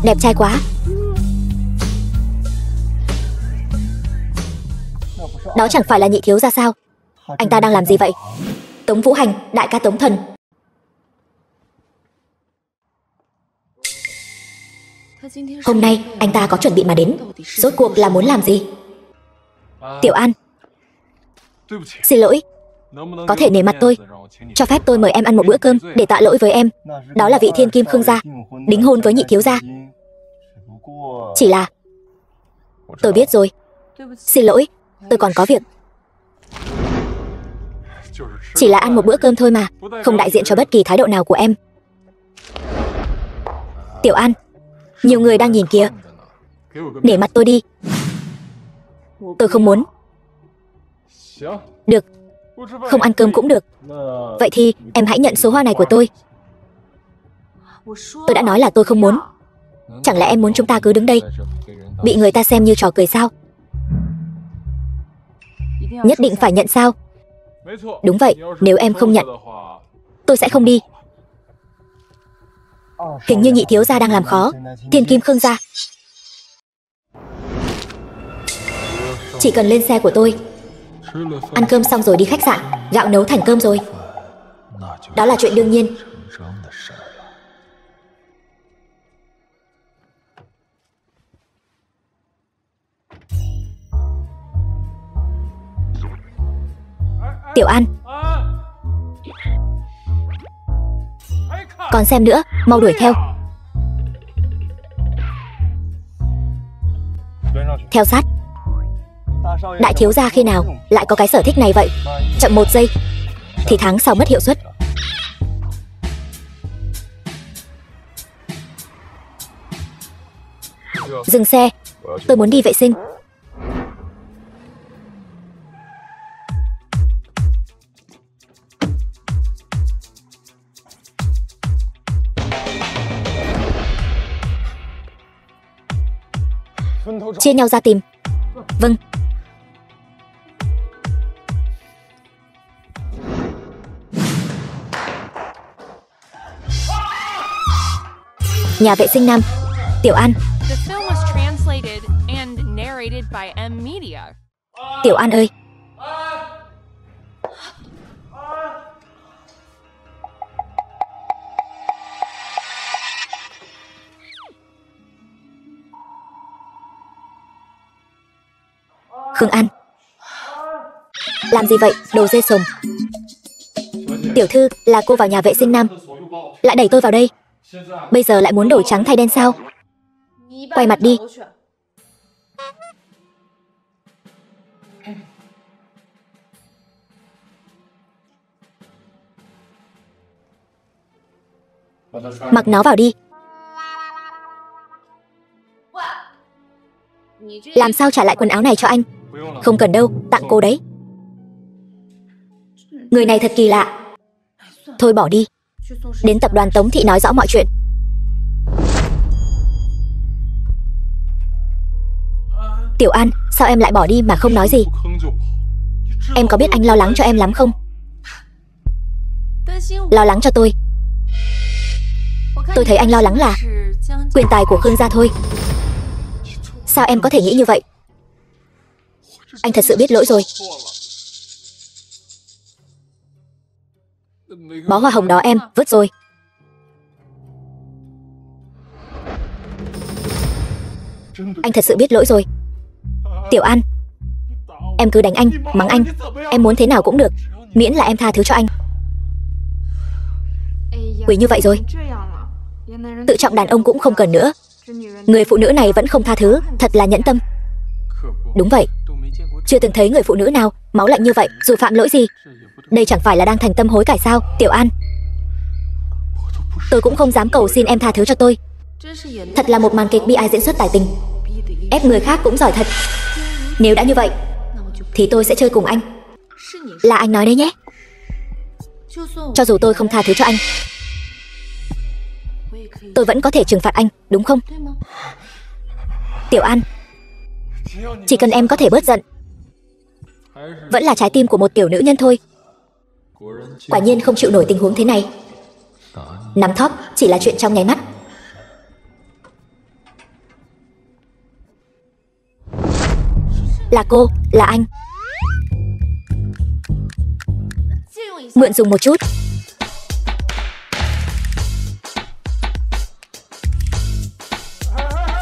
Đẹp trai quá. Đó chẳng phải là nhị thiếu gia sao? Anh ta đang làm gì vậy? Tống Vũ Hành, đại ca Tống Thần. Hôm nay anh ta có chuẩn bị mà đến. Rốt cuộc là muốn làm gì? Tiểu An, xin lỗi, có thể nể mặt tôi, cho phép tôi mời em ăn một bữa cơm để tạ lỗi với em. Đó là vị thiên kim Khương gia đính hôn với nhị thiếu gia. Chỉ là tôi biết rồi. Xin lỗi, tôi còn có việc. Chỉ là ăn một bữa cơm thôi mà, không đại diện cho bất kỳ thái độ nào của em. Tiểu An, nhiều người đang nhìn kìa. Nể mặt tôi đi. Tôi không muốn. Được, không ăn cơm cũng được. Vậy thì em hãy nhận số hoa này của tôi. Tôi đã nói là tôi không muốn. Chẳng lẽ em muốn chúng ta cứ đứng đây bị người ta xem như trò cười sao? Nhất định phải nhận sao? Đúng vậy, nếu em không nhận, tôi sẽ không đi. Hình như nhị thiếu gia đang làm khó thiên kim Khương gia. Chỉ cần lên xe của tôi, ăn cơm xong rồi đi khách sạn, gạo nấu thành cơm rồi. Đó là chuyện đương nhiên. Tiểu An, còn xem nữa, mau đuổi theo. Theo sát. Đại thiếu gia khi nào lại có cái sở thích này vậy? Chậm 1 giây thì tháng sau mất hiệu suất. Dừng xe, tôi muốn đi vệ sinh. Chia nhau ra tìm. Vâng. Nhà vệ sinh nam. Tiểu An. Tiểu An ơi. Khương An. Làm gì vậy, đồ dê sồm. Tiểu thư, là cô vào nhà vệ sinh nam, lại đẩy tôi vào đây. Bây giờ lại muốn đổi trắng thay đen sao? Quay mặt đi. Mặc nó vào đi. Làm sao trả lại quần áo này cho anh? Không cần đâu, tặng cô đấy. Người này thật kỳ lạ. Thôi bỏ đi. Đến tập đoàn Tống Thị nói rõ mọi chuyện. Tiểu An, sao em lại bỏ đi mà không nói gì? Em có biết anh lo lắng cho em lắm không? Lo lắng cho tôi? Tôi thấy anh lo lắng là quyền tài của Khương gia thôi. Sao em có thể nghĩ như vậy? Anh thật sự biết lỗi rồi. Bó hoa hồng đó em vứt rồi. Anh thật sự biết lỗi rồi. Tiểu An, em cứ đánh anh, mắng anh, em muốn thế nào cũng được, miễn là em tha thứ cho anh. Quỷ như vậy rồi. Tự trọng đàn ông cũng không cần nữa. Người phụ nữ này vẫn không tha thứ, thật là nhẫn tâm. Đúng vậy, chưa từng thấy người phụ nữ nào máu lạnh như vậy dù phạm lỗi gì. Đây chẳng phải là đang thành tâm hối cải sao? Tiểu An, tôi cũng không dám cầu xin em tha thứ cho tôi. Thật là một màn kịch bi ai diễn xuất tài tình. Ép người khác cũng giỏi thật. Nếu đã như vậy thì tôi sẽ chơi cùng anh. Là anh nói đấy nhé. Cho dù tôi không tha thứ cho anh, tôi vẫn có thể trừng phạt anh, đúng không? Tiểu An, chỉ cần em có thể bớt giận. Vẫn là trái tim của một tiểu nữ nhân thôi. Quả nhiên không chịu nổi tình huống thế này. Nắm thóp chỉ là chuyện trong nháy mắt. Là cô, là anh. Mượn dùng một chút.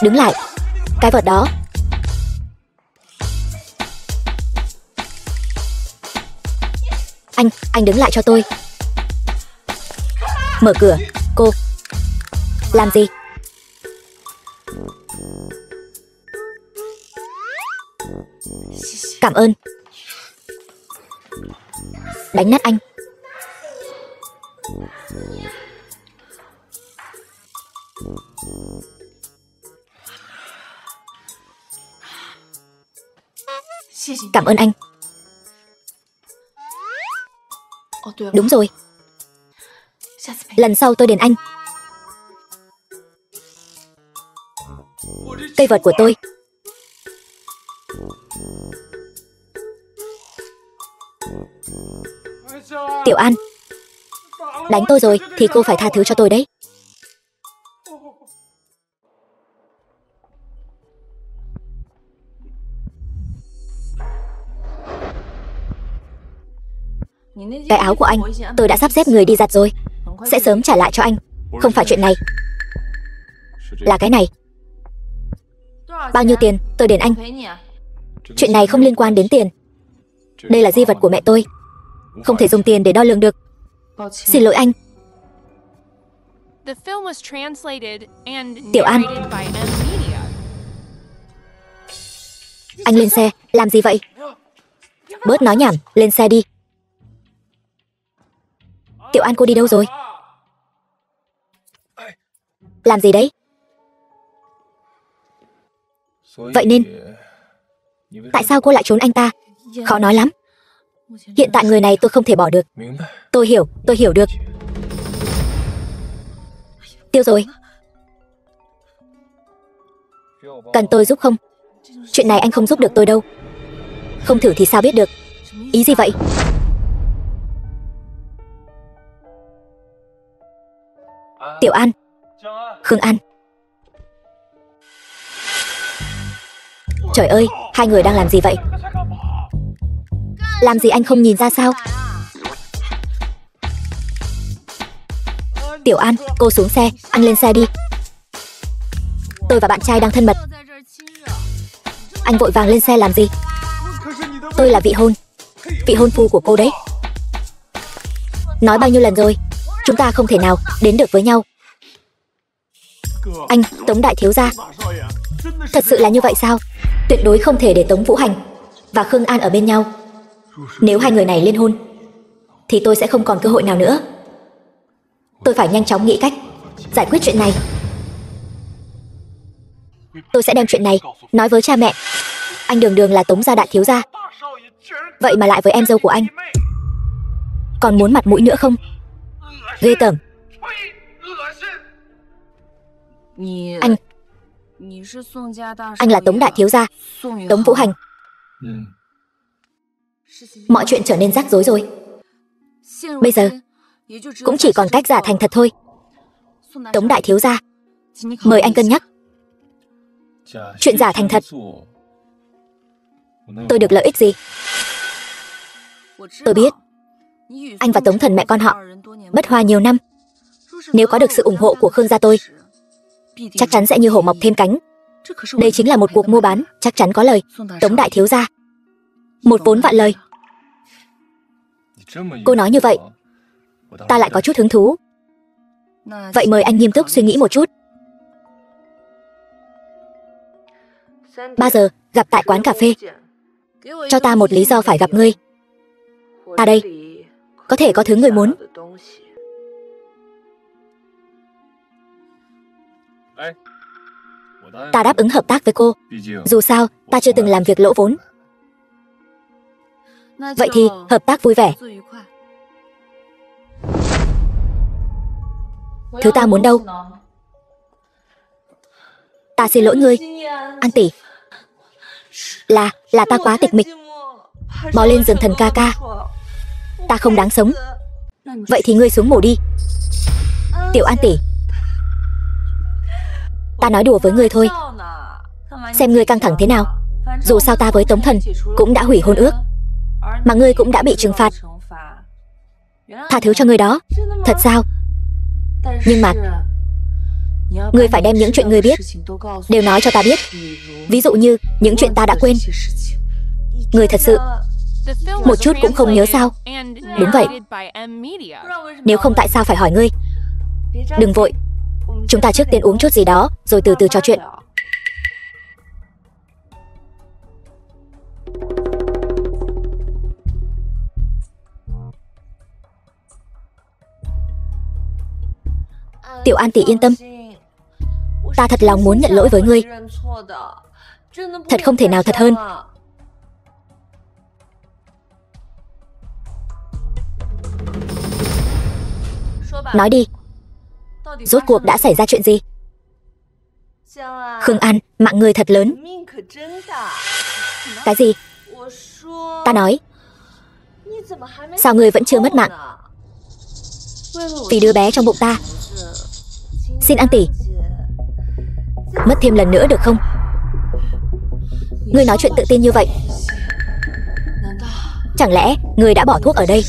Đứng lại. Cái vợt đó. Anh đứng lại cho tôi. Mở cửa. Cô làm gì? Cảm ơn. Đánh nát anh. Cảm ơn anh. Đúng rồi, lần sau tôi đền anh. Cây vợt của tôi. Tiểu An, đánh tôi rồi thì cô phải tha thứ cho tôi đấy. Cái áo của anh tôi đã sắp xếp người đi giặt rồi, sẽ sớm trả lại cho anh. Không phải chuyện này. Là cái này. Bao nhiêu tiền tôi đền anh. Chuyện này không liên quan đến tiền. Đây là di vật của mẹ tôi. không thể dùng tiền để đo lường được. Xin lỗi anh. Tiểu An. Anh lên xe, làm gì vậy? Bớt nói nhảm, lên xe đi. Tiểu An, cô đi đâu rồi? Làm gì đấy? Vậy nên tại sao cô lại trốn anh ta? Khó nói lắm. Hiện tại người này tôi không thể bỏ được. Tôi hiểu được. Tiêu rồi. Cần tôi giúp không? Chuyện này anh không giúp được tôi đâu. Không thử thì sao biết được. Ý gì vậy? Tiểu An. Khương An. Trời ơi, hai người đang làm gì vậy? Làm gì anh không nhìn ra sao? Tiểu An, cô xuống xe, anh lên xe đi. Tôi và bạn trai đang thân mật. Anh vội vàng lên xe làm gì? Tôi là vị hôn phu của cô đấy. Nói bao nhiêu lần rồi, chúng ta không thể nào đến được với nhau. Anh, Tống đại thiếu gia. Thật sự là như vậy sao? Tuyệt đối không thể để Tống Vũ Hành và Khương An ở bên nhau. Nếu hai người này liên hôn thì tôi sẽ không còn cơ hội nào nữa. Tôi phải nhanh chóng nghĩ cách giải quyết chuyện này. Tôi sẽ đem chuyện này nói với cha mẹ. Anh đường là Tống gia đại thiếu gia, vậy mà lại với em dâu của anh. Còn muốn mặt mũi nữa không? Ghê tởm. Anh là Tống đại thiếu gia, Tống Vũ Hành. Mọi chuyện trở nên rắc rối rồi. Bây giờ cũng chỉ còn cách giả thành thật thôi. Tống đại thiếu gia, mời anh cân nhắc. Chuyện giả thành thật, tôi được lợi ích gì? Tôi biết anh và Tống thần mẹ con họ bất hòa nhiều năm. Nếu có được sự ủng hộ của Khương gia tôi, chắc chắn sẽ như hổ mọc thêm cánh. Đây chính là một cuộc mua bán chắc chắn có lời. Tống đại thiếu gia, một vốn vạn lời. Cô nói như vậy, ta lại có chút hứng thú. Vậy mời anh nghiêm túc suy nghĩ một chút. 3 giờ gặp tại quán cà phê. Cho ta một lý do phải gặp ngươi. Ta đây có thể có thứ ngươi muốn. Ta đáp ứng hợp tác với cô. Dù sao ta chưa từng làm việc lỗ vốn. Vậy thì hợp tác vui vẻ. Thứ ta muốn đâu? Ta xin lỗi ngươi, An tỷ. Là ta quá tịch mịch. Bò lên giường thần ca ca. Ta không đáng sống. Vậy thì ngươi xuống mổ đi. Tiểu An tỷ, ta nói đùa với ngươi thôi. Xem ngươi căng thẳng thế nào. Dù sao ta với Tống thần cũng đã hủy hôn ước, mà ngươi cũng đã bị trừng phạt. Tha thứ cho ngươi đó. Thật sao? Nhưng mà ngươi phải đem những chuyện ngươi biết đều nói cho ta biết. Ví dụ như những chuyện ta đã quên. Ngươi thật sự một chút cũng không nhớ sao? Đúng vậy. Nếu không tại sao phải hỏi ngươi? Đừng vội, chúng ta trước tiên uống chút gì đó rồi từ từ trò chuyện. Tiểu An tỷ yên tâm, ta thật lòng muốn nhận lỗi với ngươi. Thật không thể nào thật hơn. Nói đi, rốt cuộc đã xảy ra chuyện gì? Khương An, mạng ngươi thật lớn. Cái gì? Ta nói, sao ngươi vẫn chưa mất mạng? Vì đứa bé trong bụng ta. Xin An tỷ, mất thêm lần nữa được không? Ngươi nói chuyện tự tin như vậy, chẳng lẽ ngươi đã bỏ thuốc ở đây?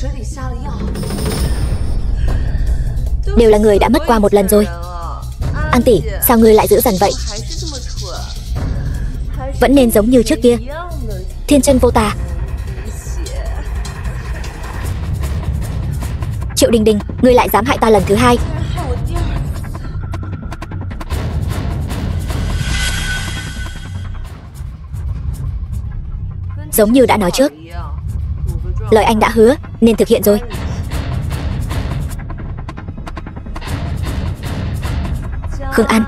Đều là người đã mất qua một lần rồi. An tỷ, sao ngươi lại dữ dằn vậy? Vẫn nên giống như trước kia, thiên chân vô tà. Triệu Đình Đình, ngươi lại dám hại ta lần thứ hai. Giống như đã nói trước, lời anh đã hứa nên thực hiện rồi. Khương An,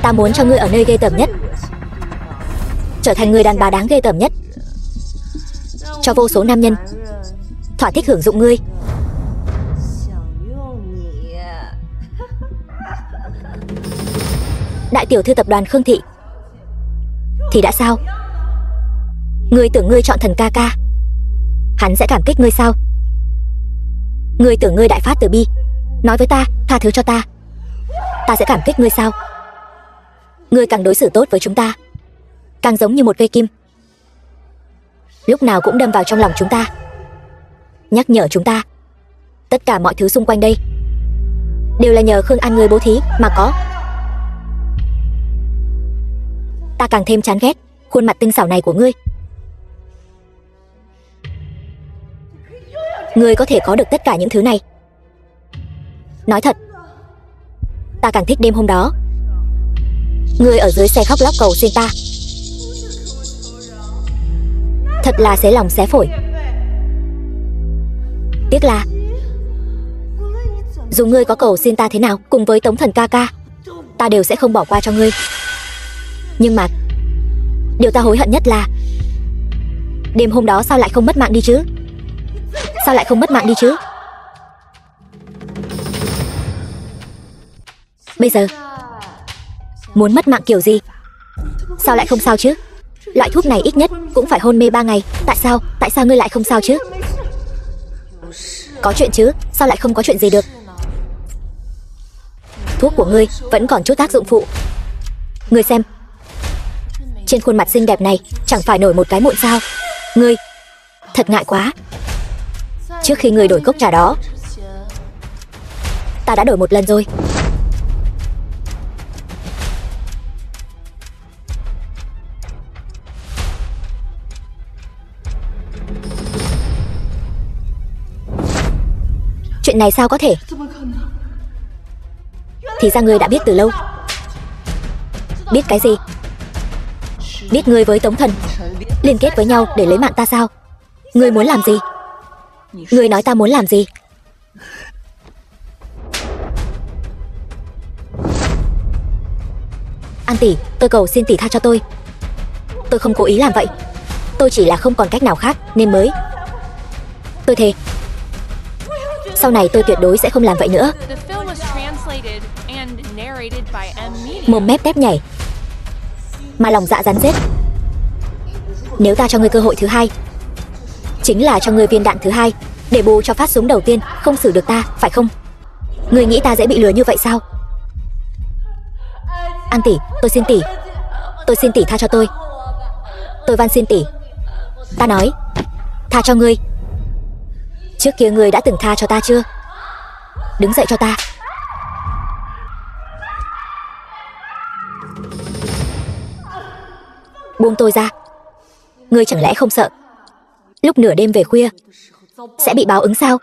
ta muốn cho ngươi ở nơi ghê tởm nhất, trở thành người đàn bà đáng ghê tởm nhất, cho vô số nam nhân thỏa thích hưởng dụng ngươi. Đại tiểu thư tập đoàn Khương Thị thì đã sao? Ngươi tưởng ngươi chọn thần ca ca, hắn sẽ cảm kích ngươi sao? Ngươi tưởng ngươi đại phát từ bi, nói với ta tha thứ cho ta, ta sẽ cảm kích ngươi sao? Ngươi càng đối xử tốt với chúng ta, càng giống như một cây kim, lúc nào cũng đâm vào trong lòng chúng ta, nhắc nhở chúng ta tất cả mọi thứ xung quanh đây đều là nhờ Khương An ngươi bố thí mà có. Ta càng thêm chán ghét khuôn mặt tinh xảo này của ngươi. Ngươi có thể có được tất cả những thứ này. Nói thật, ta càng thích đêm hôm đó ngươi ở dưới xe khóc lóc cầu xin ta. Thật là xé lòng xé phổi. Tiếc là dù ngươi có cầu xin ta thế nào, cùng với Tống thần ca ca, ta đều sẽ không bỏ qua cho ngươi. Nhưng mà điều ta hối hận nhất là đêm hôm đó sao lại không mất mạng đi chứ? Sao lại không mất mạng đi chứ? Bây giờ muốn mất mạng kiểu gì? Sao lại không sao chứ? Loại thuốc này ít nhất cũng phải hôn mê 3 ngày. Tại sao? Tại sao ngươi lại không sao chứ? Có chuyện chứ, sao lại không có chuyện gì được? Thuốc của ngươi vẫn còn chút tác dụng phụ. Ngươi xem, trên khuôn mặt xinh đẹp này chẳng phải nổi một cái mụn sao? Ngươi thật ngại quá. Trước khi ngươi đổi cốc trà đó, ta đã đổi một lần rồi. Chuyện này sao có thể? Thì ra ngươi đã biết từ lâu. Biết cái gì? Biết ngươi với Tống thần liên kết với nhau để lấy mạng ta sao? Ngươi muốn làm gì? Ngươi nói ta muốn làm gì? An tỷ, tôi cầu xin tỷ tha cho tôi. Tôi không cố ý làm vậy. Tôi chỉ là không còn cách nào khác nên mới. Tôi thề, sau này tôi tuyệt đối sẽ không làm vậy nữa. Mồm mép tép nhảy mà lòng dạ rắn rết. Nếu ta cho ngươi cơ hội thứ hai, chính là cho ngươi viên đạn thứ hai để bù cho phát súng đầu tiên không xử được ta, phải không? Ngươi nghĩ ta dễ bị lừa như vậy sao? An tỷ, tôi xin tỷ. Tôi xin tỷ tha cho tôi. Tôi van xin tỷ. Ta nói, tha cho ngươi. Trước kia ngươi đã từng tha cho ta chưa? Đứng dậy cho ta. Buông tôi ra. Ngươi chẳng lẽ không sợ lúc nửa đêm về khuya sẽ bị báo ứng sao?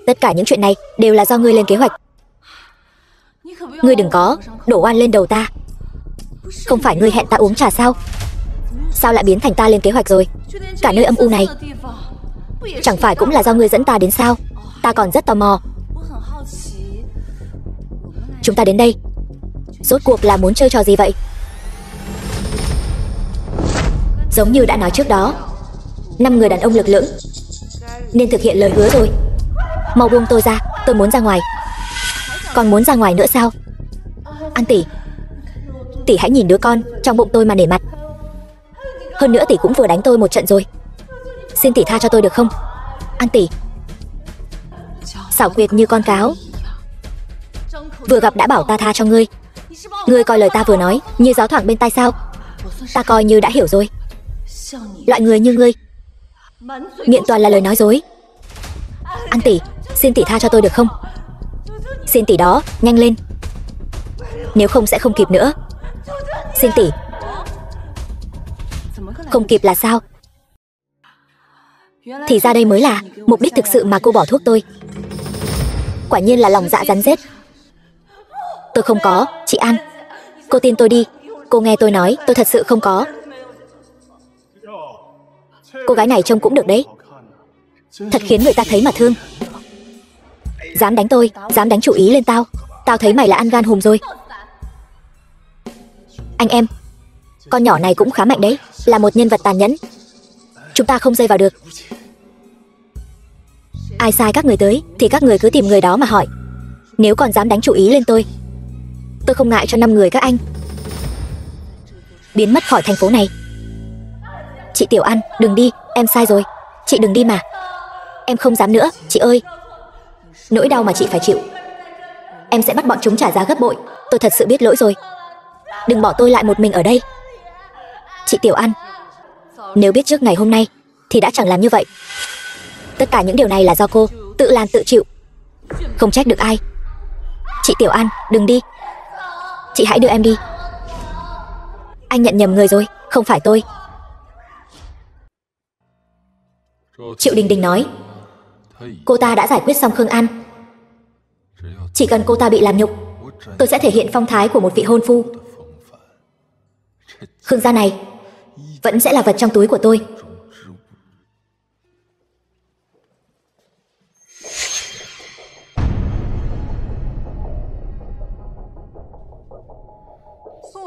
Tất cả những chuyện này đều là do ngươi lên kế hoạch. Ngươi đừng có đổ oan lên đầu ta. Không phải ngươi hẹn ta uống trà sao? Sao lại biến thành ta lên kế hoạch rồi? Cả nơi âm u này chẳng phải cũng là do ngươi dẫn ta đến sao? Ta còn rất tò mò. Chúng ta đến đây rốt cuộc là muốn chơi trò gì vậy? Giống như đã nói trước đó, 5 người đàn ông lực lưỡng nên thực hiện lời hứa rồi. Mau buông tôi ra, tôi muốn ra ngoài. Còn muốn ra ngoài nữa sao? An tỷ, tỷ hãy nhìn đứa con trong bụng tôi mà nể mặt. Hơn nữa tỷ cũng vừa đánh tôi một trận rồi. Xin tỷ tha cho tôi được không? An tỷ, xảo quyệt như con cáo, vừa gặp đã bảo ta tha cho ngươi. Ngươi coi lời ta vừa nói như gió thoảng bên tai sao? Ta coi như đã hiểu rồi. Loại người như ngươi, miệng toàn là lời nói dối. An tỷ, xin tỷ tha cho tôi được không? Xin tỷ đó, nhanh lên, nếu không sẽ không kịp nữa. Xin tỷ. Không kịp là sao? Thì ra đây mới là mục đích thực sự mà cô bỏ thuốc tôi. Quả nhiên là lòng dạ rắn rết. Tôi không có, chị An. Cô tin tôi đi. Cô nghe tôi nói, tôi thật sự không có. Cô gái này trông cũng được đấy. Thật khiến người ta thấy mà thương. Dám đánh tôi, dám đánh chủ ý lên tao. Tao thấy mày là ăn gan hùm rồi. Anh em, con nhỏ này cũng khá mạnh đấy. Là một nhân vật tàn nhẫn. Chúng ta không dây vào được. Ai sai các người tới thì các người cứ tìm người đó mà hỏi. Nếu còn dám đánh chủ ý lên tôi không ngại cho 5 người các anh biến mất khỏi thành phố này. Chị Tiểu An, đừng đi, em sai rồi. Chị đừng đi mà. Em không dám nữa, chị ơi. Nỗi đau mà chị phải chịu, em sẽ bắt bọn chúng trả giá gấp bội. Tôi thật sự biết lỗi rồi. Đừng bỏ tôi lại một mình ở đây. Chị Tiểu An, nếu biết trước ngày hôm nay thì đã chẳng làm như vậy. Tất cả những điều này là do cô tự làm tự chịu, không trách được ai. Chị Tiểu An, đừng đi. Chị hãy đưa em đi. Anh nhận nhầm người rồi, không phải tôi. Triệu Đình Đình nói, cô ta đã giải quyết xong Khương An. Chỉ cần cô ta bị làm nhục, tôi sẽ thể hiện phong thái của một vị hôn phu. Khương gia này vẫn sẽ là vật trong túi của tôi.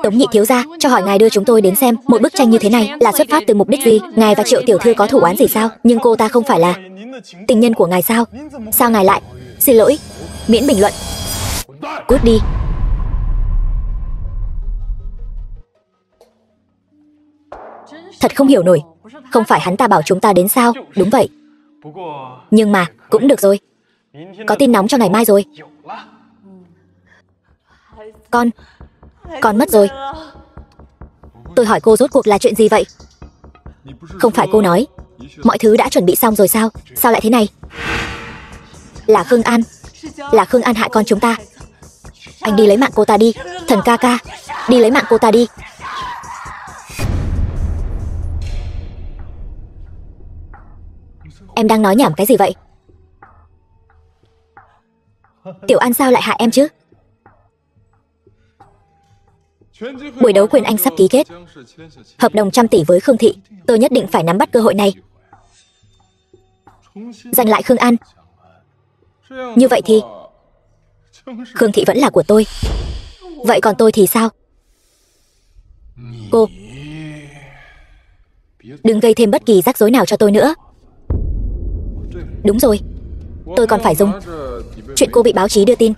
Tống nhị thiếu gia, cho hỏi ngài đưa chúng tôi đến xem một bức tranh như thế này là xuất phát từ mục đích gì? Ngài và Triệu tiểu thư có thủ oán gì sao? Nhưng cô ta không phải là tình nhân của ngài sao? Sao ngài lại? Xin lỗi, miễn bình luận. Cút đi. Thật không hiểu nổi. Không phải hắn ta bảo chúng ta đến sao? Đúng vậy. Nhưng mà, cũng được rồi. Có tin nóng cho ngày mai rồi. Con mất rồi. Tôi hỏi cô rốt cuộc là chuyện gì vậy? Không phải cô nói mọi thứ đã chuẩn bị xong rồi sao? Sao lại thế này? Là Khương An. Là Khương An hại con chúng ta. Anh đi lấy mạng cô ta đi. Thần ca ca, đi lấy mạng cô ta đi. Em đang nói nhảm cái gì vậy? Tiểu An sao lại hại em chứ? Buổi đấu quyền Anh sắp ký kết. Hợp đồng 100 tỷ với Khương Thị. Tôi nhất định phải nắm bắt cơ hội này, giành lại Khương An. Như vậy thì Khương Thị vẫn là của tôi. Vậy còn tôi thì sao? Cô đừng gây thêm bất kỳ rắc rối nào cho tôi nữa. Đúng rồi, tôi còn phải dùng chuyện cô bị báo chí đưa tin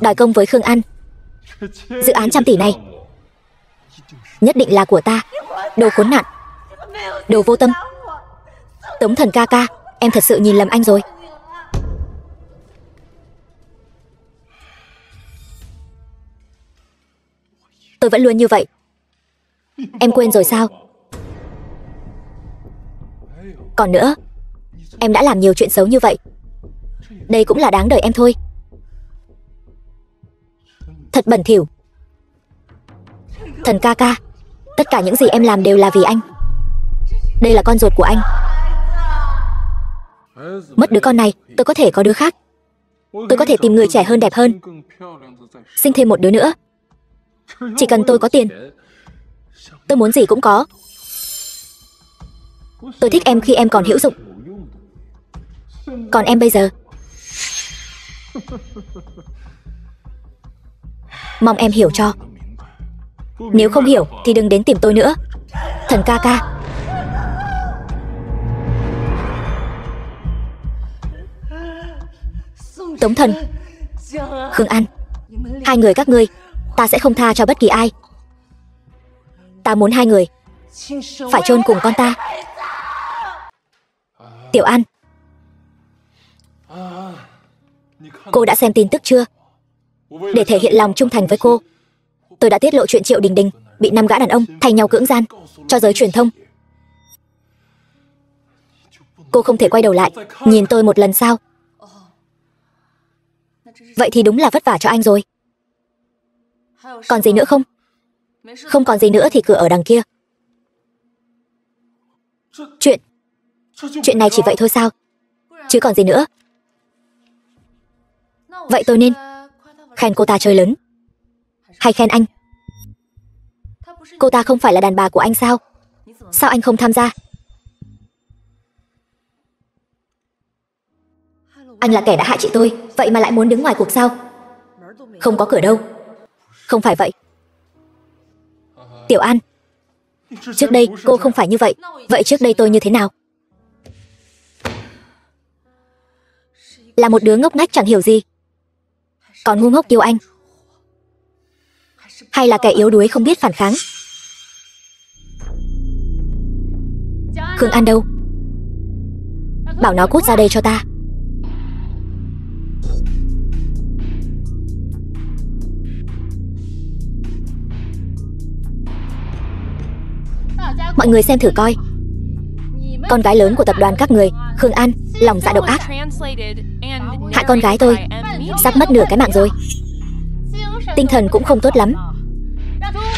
đòi công với Khương An. Dự án 100 tỷ này nhất định là của ta. Đồ khốn nạn, đồ vô tâm. Tống thần ca ca, em thật sự nhìn lầm anh rồi. Tôi vẫn luôn như vậy. Em quên rồi sao? Còn nữa, em đã làm nhiều chuyện xấu như vậy. Đây cũng là đáng đời em thôi. Thật bẩn thỉu. Thần ca ca, tất cả những gì em làm đều là vì anh. Đây là con ruột của anh. Mất đứa con này, tôi có thể có đứa khác. Tôi có thể tìm người trẻ hơn, đẹp hơn, sinh thêm một đứa nữa. Chỉ cần tôi có tiền, tôi muốn gì cũng có. Tôi thích em khi em còn hữu dụng. Còn em bây giờ, mong em hiểu cho. Nếu không hiểu thì đừng đến tìm tôi nữa. Thần ca ca. Tống thần, Khương An, hai người các ngươi ta sẽ không tha cho bất kỳ ai. Ta muốn hai người phải chôn cùng con ta. Tiểu An, cô đã xem tin tức chưa? Để thể hiện lòng trung thành với cô, tôi đã tiết lộ chuyện Triệu Đình Đình bị 5 gã đàn ông thay nhau cưỡng gian cho giới truyền thông. Cô không thể quay đầu lại nhìn tôi một lần sao? Vậy thì đúng là vất vả cho anh rồi. Còn gì nữa không? Không còn gì nữa thì cửa ở đằng kia. Chuyện này chỉ vậy thôi sao? Chứ còn gì nữa? Vậy tôi nên khen cô ta chơi lớn hay khen anh? Cô ta không phải là đàn bà của anh sao? Sao anh không tham gia? Anh là kẻ đã hại chị tôi, vậy mà lại muốn đứng ngoài cuộc sao? Không có cửa đâu. Không phải vậy. Tiểu An, trước đây cô không phải như vậy. Vậy trước đây tôi như thế nào? Là một đứa ngốc nghếch chẳng hiểu gì, còn ngu ngốc yêu anh? Hay là kẻ yếu đuối không biết phản kháng? Khương An đâu? Bảo nó cút ra đây cho ta. Mọi người xem thử coi. Con gái lớn của tập đoàn các người, Khương An, lòng dạ độc ác, hại con gái tôi, sắp mất nửa cái mạng rồi. Tinh thần cũng không tốt lắm.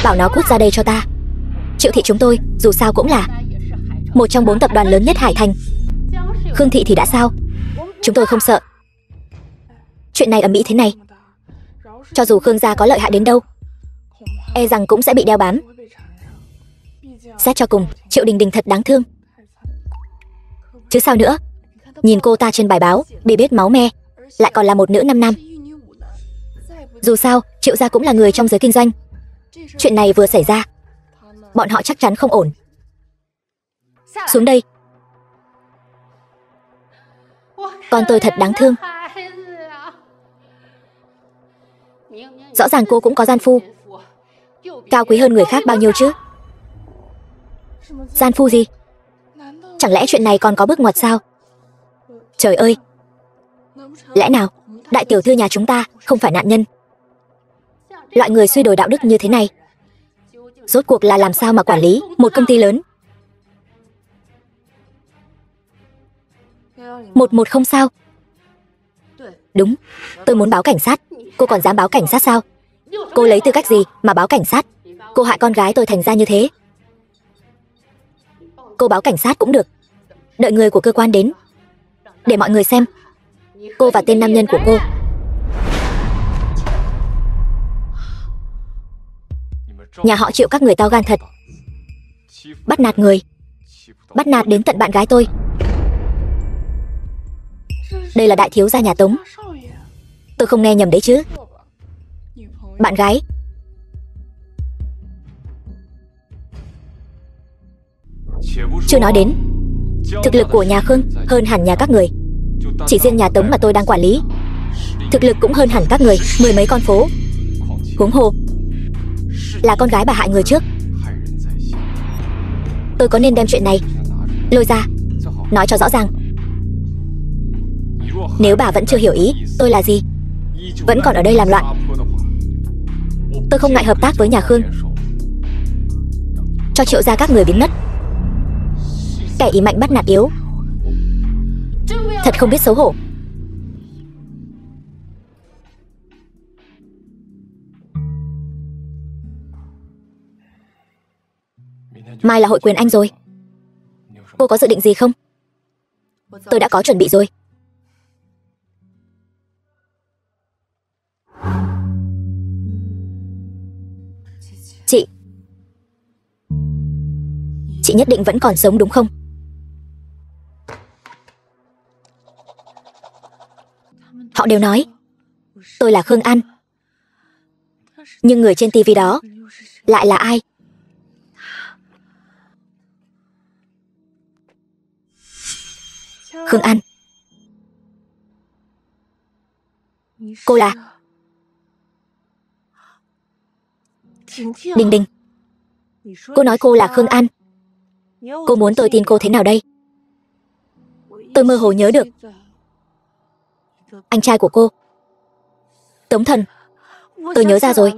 Bảo nó cút ra đây cho ta. Triệu thị chúng tôi, dù sao cũng là một trong 4 tập đoàn lớn nhất Hải Thành. Khương thị thì đã sao? Chúng tôi không sợ. Chuyện này ầm ĩ thế này, cho dù Khương gia có lợi hại đến đâu, e rằng cũng sẽ bị đeo bám. Xét cho cùng, Triệu Đình Đình thật đáng thương. Chứ sao nữa? Nhìn cô ta trên bài báo, bị bết máu me, lại còn là một nữ 5 nam. Dù sao, Triệu gia cũng là người trong giới kinh doanh. Chuyện này vừa xảy ra, bọn họ chắc chắn không ổn. Xuống đây. Con tôi thật đáng thương. Rõ ràng cô cũng có gian phu, cao quý hơn người khác bao nhiêu chứ? Gian phu gì? Chẳng lẽ chuyện này còn có bước ngoặt sao? Trời ơi! Lẽ nào đại tiểu thư nhà chúng ta không phải nạn nhân? Loại người suy đồi đạo đức như thế này, rốt cuộc là làm sao mà quản lý một công ty lớn? 110 sao? Đúng, tôi muốn báo cảnh sát. Cô còn dám báo cảnh sát sao? Cô lấy tư cách gì mà báo cảnh sát? Cô hại con gái tôi thành ra như thế. Cô báo cảnh sát cũng được. Đợi người của cơ quan đến, để mọi người xem cô và tên nam nhân của cô. Nhà họ Triệu các người to gan thật. Bắt nạt người, bắt nạt đến tận bạn gái tôi. Đây là đại thiếu gia nhà Tống. Tôi không nghe nhầm đấy chứ? Bạn gái? Chưa nói đến thực lực của nhà Khương hơn hẳn nhà các người. Chỉ riêng nhà Tống mà tôi đang quản lý, thực lực cũng hơn hẳn các người 10 mấy con phố. Huống hồ là con gái bà hại người trước. Tôi có nên đem chuyện này lôi ra nói cho rõ ràng? Nếu bà vẫn chưa hiểu ý tôi là gì, vẫn còn ở đây làm loạn, tôi không ngại hợp tác với nhà Khương, cho Triệu gia các người biến mất. Kẻ ý mạnh bắt nạt yếu, thật không biết xấu hổ. Mai là hội quyền Anh rồi. Cô có dự định gì không? Tôi đã có chuẩn bị rồi. Chị nhất định vẫn còn sống đúng không? Họ đều nói tôi là Khương An, nhưng người trên tivi đó lại là ai? Khương An. Cô là Đình Đình. Cô nói cô là Khương An. Cô muốn tôi tin cô thế nào đây? Tôi mơ hồ nhớ được anh trai của cô, Tống Thần. Tôi nhớ ra rồi.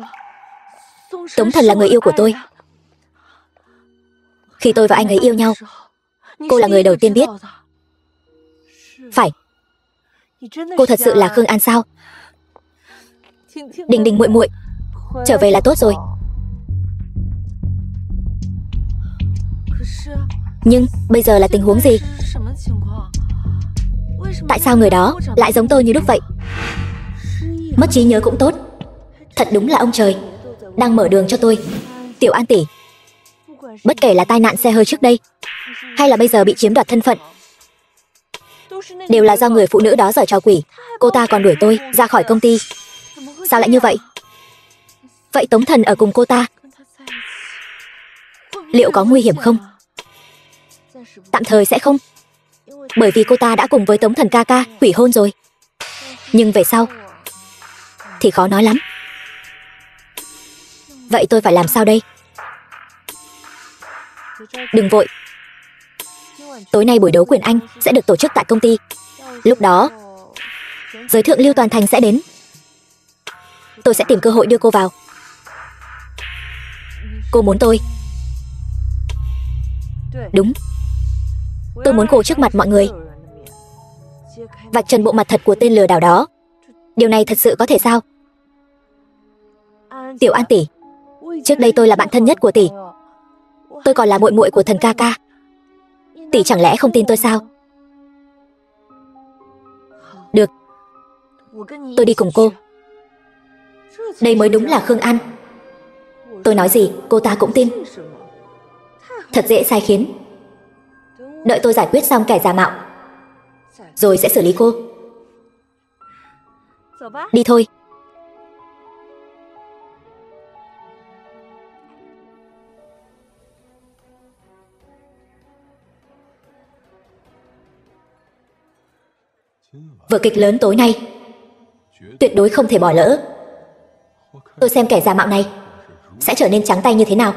Tống Thần là người yêu của tôi. Khi tôi và anh ấy yêu nhau, cô là người đầu tiên biết. Phải. Cô thật sự là Khương An sao? Đình Đình muội muội, trở về là tốt rồi. Nhưng bây giờ là tình huống gì? Tại sao người đó lại giống tôi như đúc vậy? Mất trí nhớ cũng tốt. Thật đúng là ông trời đang mở đường cho tôi. Tiểu An tỷ, bất kể là tai nạn xe hơi trước đây hay là bây giờ bị chiếm đoạt thân phận, đều là do người phụ nữ đó giở trò quỷ. Cô ta còn đuổi tôi ra khỏi công ty. Sao lại như vậy? Vậy Tống Thần ở cùng cô ta liệu có nguy hiểm không? Tạm thời sẽ không, bởi vì cô ta đã cùng với Tống Thần ca ca hủy hôn rồi. Nhưng về sau thì khó nói lắm. Vậy tôi phải làm sao đây? Đừng vội. Tối nay buổi đấu quyền Anh sẽ được tổ chức tại công ty. Lúc đó giới thượng lưu toàn thành sẽ đến. Tôi sẽ tìm cơ hội đưa cô vào. Cô muốn tôi? Đúng. Tôi muốn cô trước mặt mọi người vạch trần bộ mặt thật của tên lừa đảo đó. Điều này thật sự có thể sao? Tiểu An tỷ, trước đây tôi là bạn thân nhất của tỷ. Tôi còn là muội muội của Thần ca ca. Tỷ chẳng lẽ không tin tôi sao? Được, tôi đi cùng cô. Đây mới đúng là Khương An. Tôi nói gì cô ta cũng tin. Thật dễ sai khiến. Đợi tôi giải quyết xong kẻ giả mạo rồi sẽ xử lý cô. Đi thôi. Vở kịch lớn tối nay tuyệt đối không thể bỏ lỡ. Tôi xem kẻ giả mạo này sẽ trở nên trắng tay như thế nào.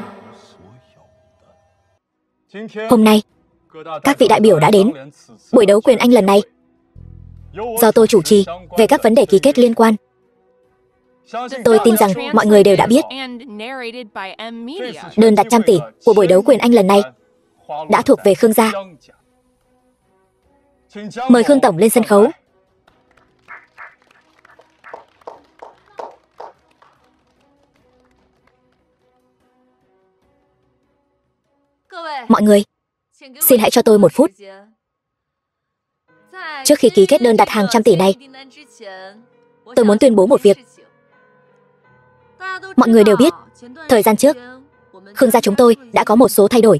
Hôm nay các vị đại biểu đã đến buổi đấu quyền Anh lần này do tôi chủ trì về các vấn đề ký kết liên quan. Tôi tin rằng mọi người đều đã biết đơn đặt trăm tỷ của buổi đấu quyền Anh lần này đã thuộc về Khương gia. Mời Khương tổng lên sân khấu. Mọi người, xin hãy cho tôi 1 phút. Trước khi ký kết đơn đặt hàng trăm tỷ này, tôi muốn tuyên bố một việc. Mọi người đều biết, thời gian trước, Khương gia chúng tôi đã có một số thay đổi.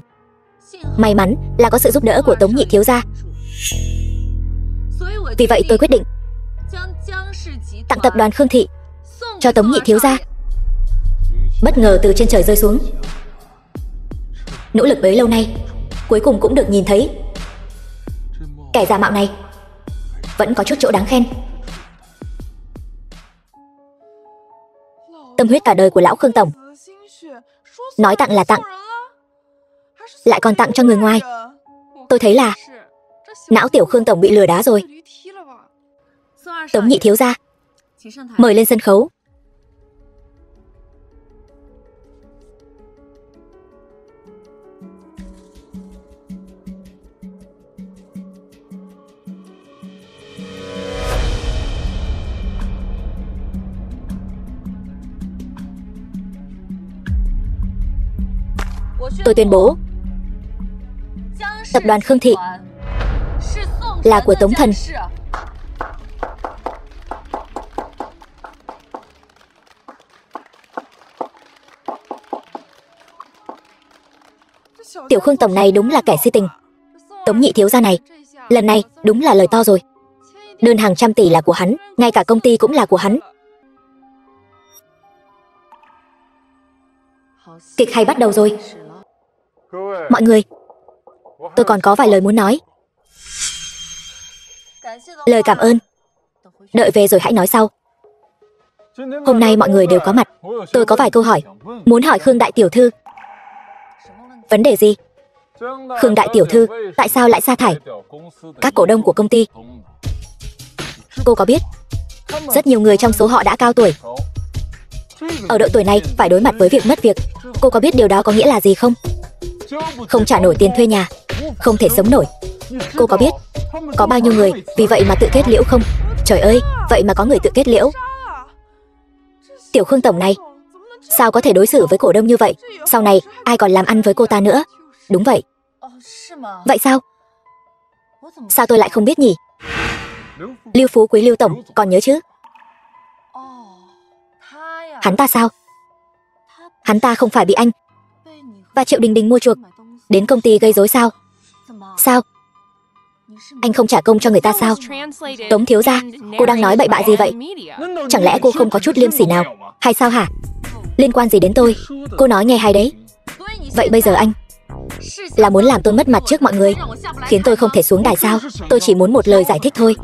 May mắn là có sự giúp đỡ của Tống nhị thiếu gia. Vì vậy tôi quyết định tặng tập đoàn Khương thị cho Tống nhị thiếu gia. Bất ngờ từ trên trời rơi xuống. Nỗ lực bấy lâu nay cuối cùng cũng được nhìn thấy. Kẻ giả mạo này vẫn có chút chỗ đáng khen. Tâm huyết cả đời của lão Khương tổng, nói tặng là tặng, lại còn tặng cho người ngoài. Tôi thấy là não tiểu Khương tổng bị lừa đá rồi. Tống nhị thiếu gia, mời lên sân khấu. Tôi tuyên bố tập đoàn Khương thị là của Tống Thần. Tiểu Khương tổng này đúng là kẻ si tình. Tống nhị thiếu gia này, lần này đúng là lời to rồi. Đơn hàng trăm tỷ là của hắn, ngay cả công ty cũng là của hắn. Kịch hay bắt đầu rồi. Mọi người, tôi còn có vài lời muốn nói. Lời cảm ơn đợi về rồi hãy nói sau. Hôm nay mọi người đều có mặt. Tôi có vài câu hỏi muốn hỏi Khương đại tiểu thư. Vấn đề gì? Khương đại tiểu thư tại sao lại sa thải các cổ đông của công ty? Cô có biết rất nhiều người trong số họ đã cao tuổi. Ở độ tuổi này phải đối mặt với việc mất việc. Cô có biết điều đó có nghĩa là gì không? Không trả nổi tiền thuê nhà, không thể sống nổi. Cô có biết có bao nhiêu người vì vậy mà tự kết liễu không? Trời ơi, vậy mà có người tự kết liễu. Tiểu Khương tổng này sao có thể đối xử với cổ đông như vậy? Sau này ai còn làm ăn với cô ta nữa? Đúng vậy, Vậy sao? Sao tôi lại không biết nhỉ? Lưu Phú Quý Lưu Tổng còn nhớ chứ? Hắn ta sao? Hắn ta không phải bị anh và Triệu Đình Đình mua chuộc đến công ty gây rối sao? Sao? Anh không trả công cho người ta sao? Tống thiếu gia, cô đang nói bậy bạ gì vậy? Chẳng lẽ cô không có chút liêm sỉ nào hay sao hả? Liên quan gì đến tôi? Cô nói nghe hay đấy. Vậy bây giờ anh là muốn làm tôi mất mặt trước mọi người, khiến tôi không thể xuống đài sao? Tôi chỉ muốn một lời giải thích thôi.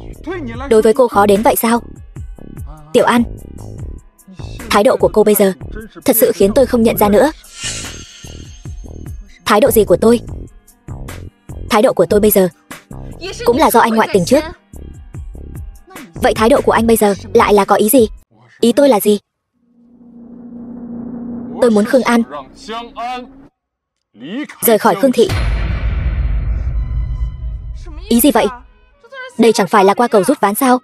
Đối với cô khó đến vậy sao? Tiểu An, thái độ của cô bây giờ thật sự khiến tôi không nhận ra nữa. Thái độ gì của tôi? Thái độ của tôi bây giờ cũng là do anh ngoại tình trước. Vậy thái độ của anh bây giờ lại là có ý gì? Ý tôi là gì? Tôi muốn Khương An rời khỏi Khương thị. Ý gì vậy? Đây chẳng phải là qua cầu rút ván sao?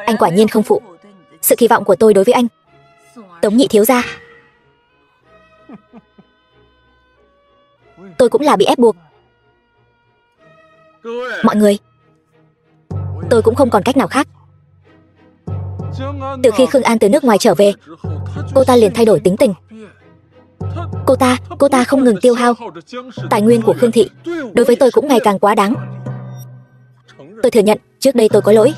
Anh quả nhiên không phụ sự kỳ vọng của tôi đối với anh, Tống nhị thiếu gia. Tôi cũng là bị ép buộc. Mọi người, tôi cũng không còn cách nào khác. Từ khi Khương An từ nước ngoài trở về, cô ta liền thay đổi tính tình. Cô ta không ngừng tiêu hao tài nguyên của Khương thị. Đối với tôi cũng ngày càng quá đáng. Tôi thừa nhận trước đây tôi có lỗi,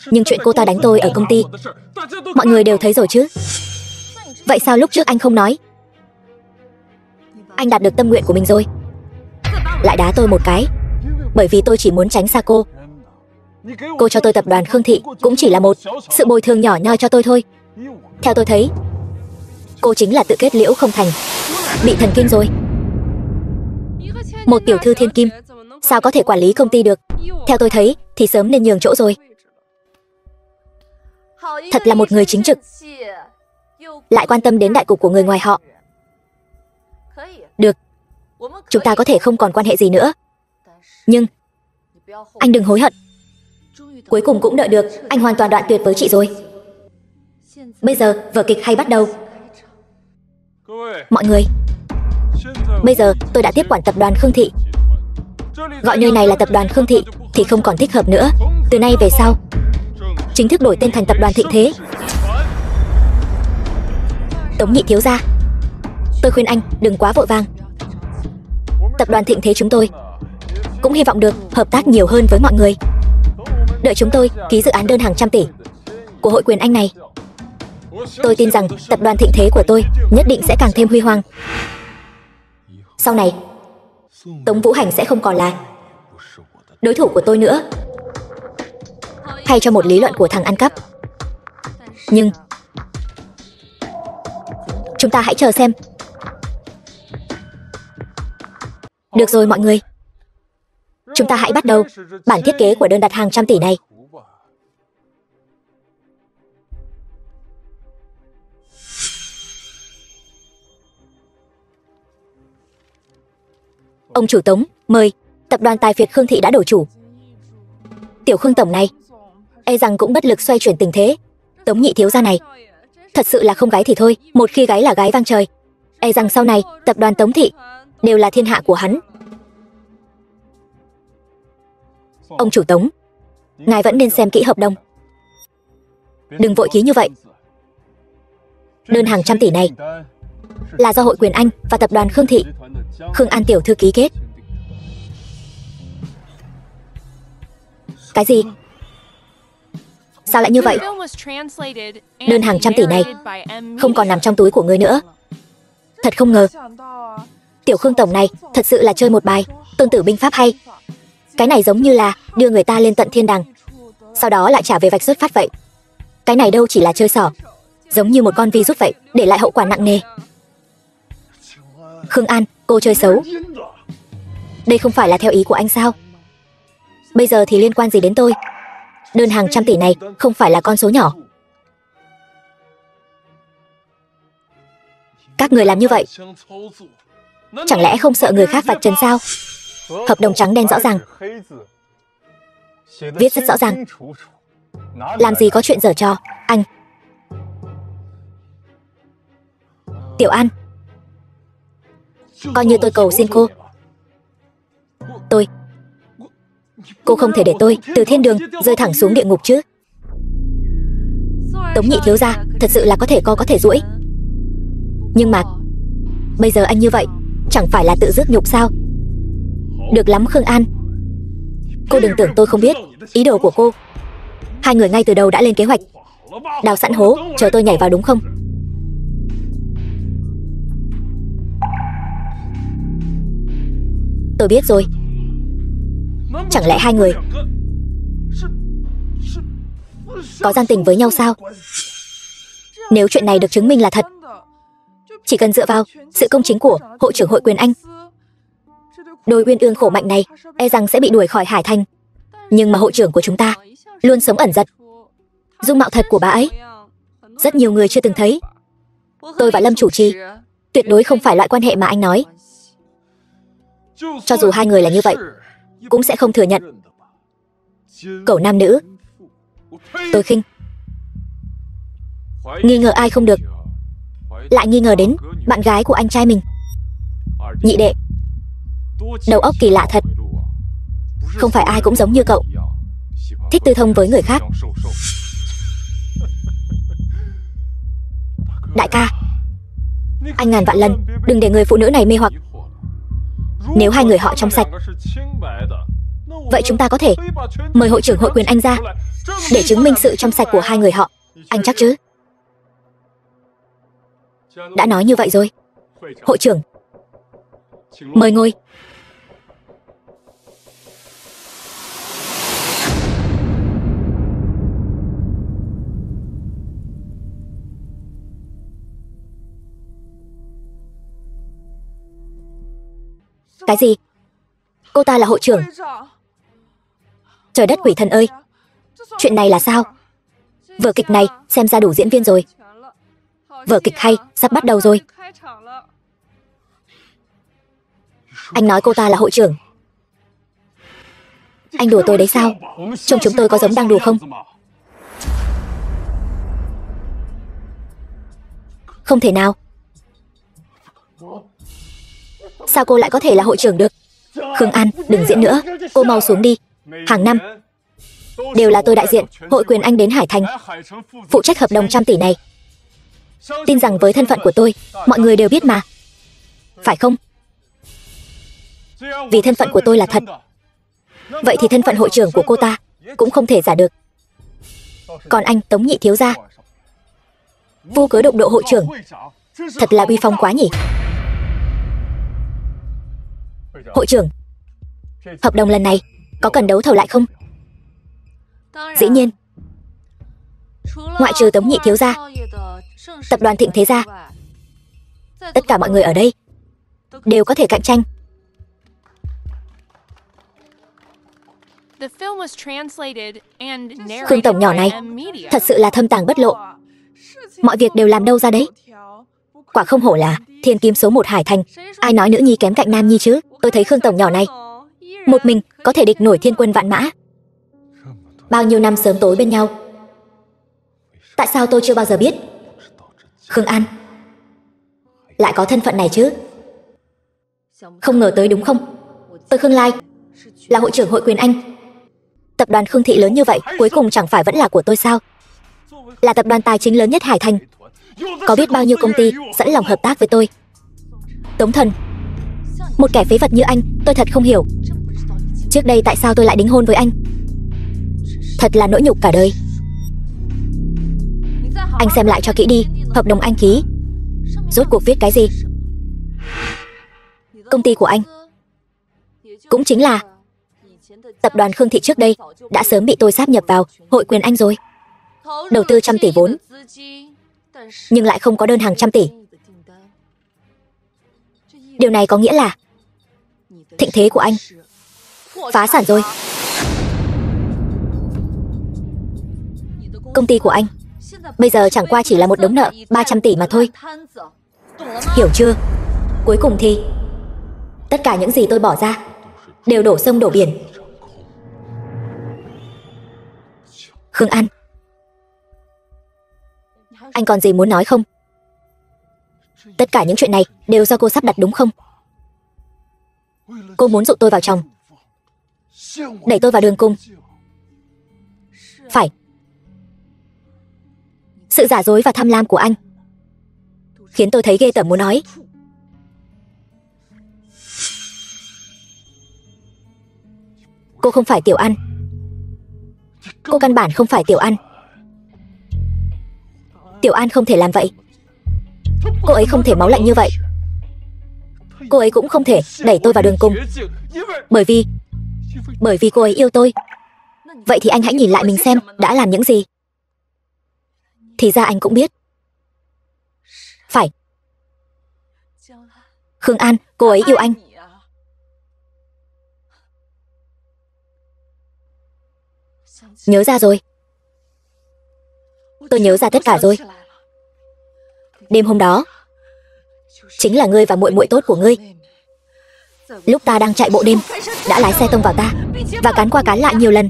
nhưng chuyện cô ta đánh tôi ở công ty, mọi người đều thấy rồi chứ. Vậy sao lúc trước anh không nói? Anh đạt được tâm nguyện của mình rồi, lại đá tôi một cái. Bởi vì tôi chỉ muốn tránh xa cô. Cô cho tôi tập đoàn Khương thị cũng chỉ là một sự bồi thường nhỏ nhoi cho tôi thôi. Theo tôi thấy, cô chính là tự kết liễu không thành, bị thần kinh rồi. Một tiểu thư thiên kim sao có thể quản lý công ty được? Theo tôi thấy thì sớm nên nhường chỗ rồi. Thật là một người chính trực, lại quan tâm đến đại cục của người ngoài họ. Được, chúng ta có thể không còn quan hệ gì nữa, nhưng anh đừng hối hận. Cuối cùng cũng đợi được, anh hoàn toàn đoạn tuyệt với chị rồi. Bây giờ vở kịch hay bắt đầu. Mọi người, bây giờ tôi đã tiếp quản tập đoàn Khương thị. Gọi nơi này là tập đoàn Khương thị thì không còn thích hợp nữa. Từ nay về sau, chính thức đổi tên thành tập đoàn Thịnh Thế. Tống nhị thiếu gia, tôi khuyên anh đừng quá vội vàng. Tập đoàn Thịnh Thế chúng tôi cũng hy vọng được hợp tác nhiều hơn với mọi người. Đợi chúng tôi ký dự án đơn hàng trăm tỷ của hội quyền Anh này, tôi tin rằng tập đoàn Thịnh Thế của tôi nhất định sẽ càng thêm huy hoàng. Sau này, Tống Vũ Hành sẽ không còn là đối thủ của tôi nữa. Thay cho một lý luận của thằng ăn cắp. Nhưng chúng ta hãy chờ xem. Được rồi mọi người, chúng ta hãy bắt đầu bản thiết kế của đơn đặt hàng trăm tỷ này. Ông chủ Tống, mời. Tập đoàn Tài Phiệt Khương thị đã đổi chủ. Tiểu Khương tổng này e rằng cũng bất lực xoay chuyển tình thế. Tống nhị thiếu gia này thật sự là không gái thì thôi, một khi gái là gái vang trời, e rằng sau này tập đoàn Tống thị đều là thiên hạ của hắn. Ông chủ Tống, ngài vẫn nên xem kỹ hợp đồng, đừng vội ký như vậy. Đơn hàng trăm tỷ này là do hội quyền Anh và tập đoàn Khương thị, Khương An tiểu thư ký kết. Cái gì? Sao lại như vậy? Đơn hàng trăm tỷ này không còn nằm trong túi của ngươi nữa. Thật không ngờ, tiểu Khương tổng này thật sự là chơi một bài Tôn Tử binh pháp hay. Cái này giống như là đưa người ta lên tận thiên đàng, sau đó lại trả về vạch xuất phát vậy. Cái này đâu chỉ là chơi xỏ, giống như một con virus vậy, để lại hậu quả nặng nề. Khương An, cô chơi xấu. Đây không phải là theo ý của anh sao? Bây giờ thì liên quan gì đến tôi? Đơn hàng trăm tỷ này không phải là con số nhỏ. Các người làm như vậy, chẳng lẽ không sợ người khác vạch trần sao? Hợp đồng trắng đen rõ ràng, viết rất rõ ràng. Làm gì có chuyện giở trò, anh. Tiểu An, Coi như tôi cầu xin cô. Cô không thể để tôi từ thiên đường rơi thẳng xuống địa ngục chứ. Tống nhị thiếu gia thật sự là có thể co có thể duỗi. Nhưng mà bây giờ anh như vậy chẳng phải là tự rước nhục sao? Được lắm Khương An, cô đừng tưởng tôi không biết ý đồ của cô. Hai người ngay từ đầu đã lên kế hoạch, đào sẵn hố chờ tôi nhảy vào đúng không? Tôi biết rồi. Chẳng lẽ hai người có gian tình với nhau sao? Nếu chuyện này được chứng minh là thật, chỉ cần dựa vào sự công chính của hội trưởng hội quyền Anh, đôi uyên ương khổ mạnh này e rằng sẽ bị đuổi khỏi Hải Thành. Nhưng mà hội trưởng của chúng ta luôn sống ẩn giật. Dung mạo thật của bà ấy rất nhiều người chưa từng thấy. Tôi và Lâm chủ trì tuyệt đối không phải loại quan hệ mà anh nói. Cho dù hai người là như vậy, cũng sẽ không thừa nhận. Cẩu nam nữ, tôi khinh. Nghi ngờ ai không được, lại nghi ngờ đến bạn gái của anh trai mình. Nhị đệ, đầu óc kỳ lạ thật. Không phải ai cũng giống như cậu, thích tư thông với người khác. Đại ca, anh ngàn vạn lần đừng để người phụ nữ này mê hoặc. Nếu hai người họ trong sạch, vậy chúng ta có thể mời hội trưởng hội quyền Anh ra để chứng minh sự trong sạch của hai người họ. Anh chắc chứ? Đã nói như vậy rồi. Hội trưởng, mời ngồi. Cái gì? Cô ta là hội trưởng? Trời đất quỷ thần ơi, chuyện này là sao? Vở kịch này xem ra đủ diễn viên rồi. Vở kịch hay sắp bắt đầu rồi. Anh nói cô ta là hội trưởng? Anh đùa tôi đấy sao? Trông chúng tôi có giống đang đùa không? Không thể nào. Sao cô lại có thể là hội trưởng được? Khương An, đừng diễn nữa, cô mau xuống đi. Hàng năm đều là tôi đại diện hội quyền Anh đến Hải Thành, phụ trách hợp đồng 100 tỷ này. Tin rằng với thân phận của tôi, mọi người đều biết mà, phải không? Vì thân phận của tôi là thật, vậy thì thân phận hội trưởng của cô ta cũng không thể giả được. Còn anh Tống nhị thiếu gia, vô cớ đụng độ hội trưởng, thật là uy phong quá nhỉ. Hội trưởng, hợp đồng lần này có cần đấu thầu lại không? Dĩ nhiên. Ngoại trừ Tống nhị thiếu gia, tập đoàn Thịnh Thế gia, tất cả mọi người ở đây đều có thể cạnh tranh. Khương tổng nhỏ này thật sự là thâm tàng bất lộ, mọi việc đều làm đâu ra đấy. Quả không hổ là thiên kim số 1 Hải Thành. Ai nói nữ nhi kém cạnh nam nhi chứ? Tôi thấy Khương tổng nhỏ này một mình có thể địch nổi thiên quân vạn mã. Bao nhiêu năm sớm tối bên nhau, tại sao tôi chưa bao giờ biết Khương An lại có thân phận này chứ? Không ngờ tới đúng không? Tôi Khương Lai là hội trưởng hội quyền Anh. Tập đoàn Khương Thị lớn như vậy, cuối cùng chẳng phải vẫn là của tôi sao? Là tập đoàn tài chính lớn nhất Hải Thành, có biết bao nhiêu công ty sẵn lòng hợp tác với tôi. Tống Thần, một kẻ phế vật như anh, tôi thật không hiểu. Trước đây tại sao tôi lại đính hôn với anh? Thật là nỗi nhục cả đời. Anh xem lại cho kỹ đi, hợp đồng anh ký rốt cuộc viết cái gì? Công ty của anh, cũng chính là tập đoàn Khương Thị trước đây, đã sớm bị tôi sáp nhập vào hội quyền Anh rồi. Đầu tư 100 tỷ vốn, nhưng lại không có đơn hàng 100 tỷ. Điều này có nghĩa là thịnh thế của anh phá sản rồi. Công ty của anh bây giờ chẳng qua chỉ là một đống nợ 300 tỷ mà thôi. Hiểu chưa? Cuối cùng thì tất cả những gì tôi bỏ ra đều đổ sông đổ biển. Khương An, anh còn gì muốn nói không? Tất cả những chuyện này đều do cô sắp đặt đúng không? Cô muốn dụ tôi vào chồng, đẩy tôi vào đường cùng. Phải. Sự giả dối và tham lam của anh khiến tôi thấy ghê tởm muốn nói. Cô không phải Tiểu An. Cô căn bản không phải Tiểu An. Tiểu An không thể làm vậy. Cô ấy không thể máu lạnh như vậy. Cô ấy cũng không thể đẩy tôi vào đường cùng. Bởi vì cô ấy yêu tôi. Vậy thì anh hãy nhìn lại mình xem đã làm những gì. Thì ra anh cũng biết. Phải. Khương An, cô ấy yêu anh. Nhớ ra rồi. Tôi nhớ ra tất cả rồi. Đêm hôm đó chính là ngươi và muội muội tốt của ngươi. Lúc ta đang chạy bộ đêm, đã lái xe tông vào ta và cán qua cán lại nhiều lần.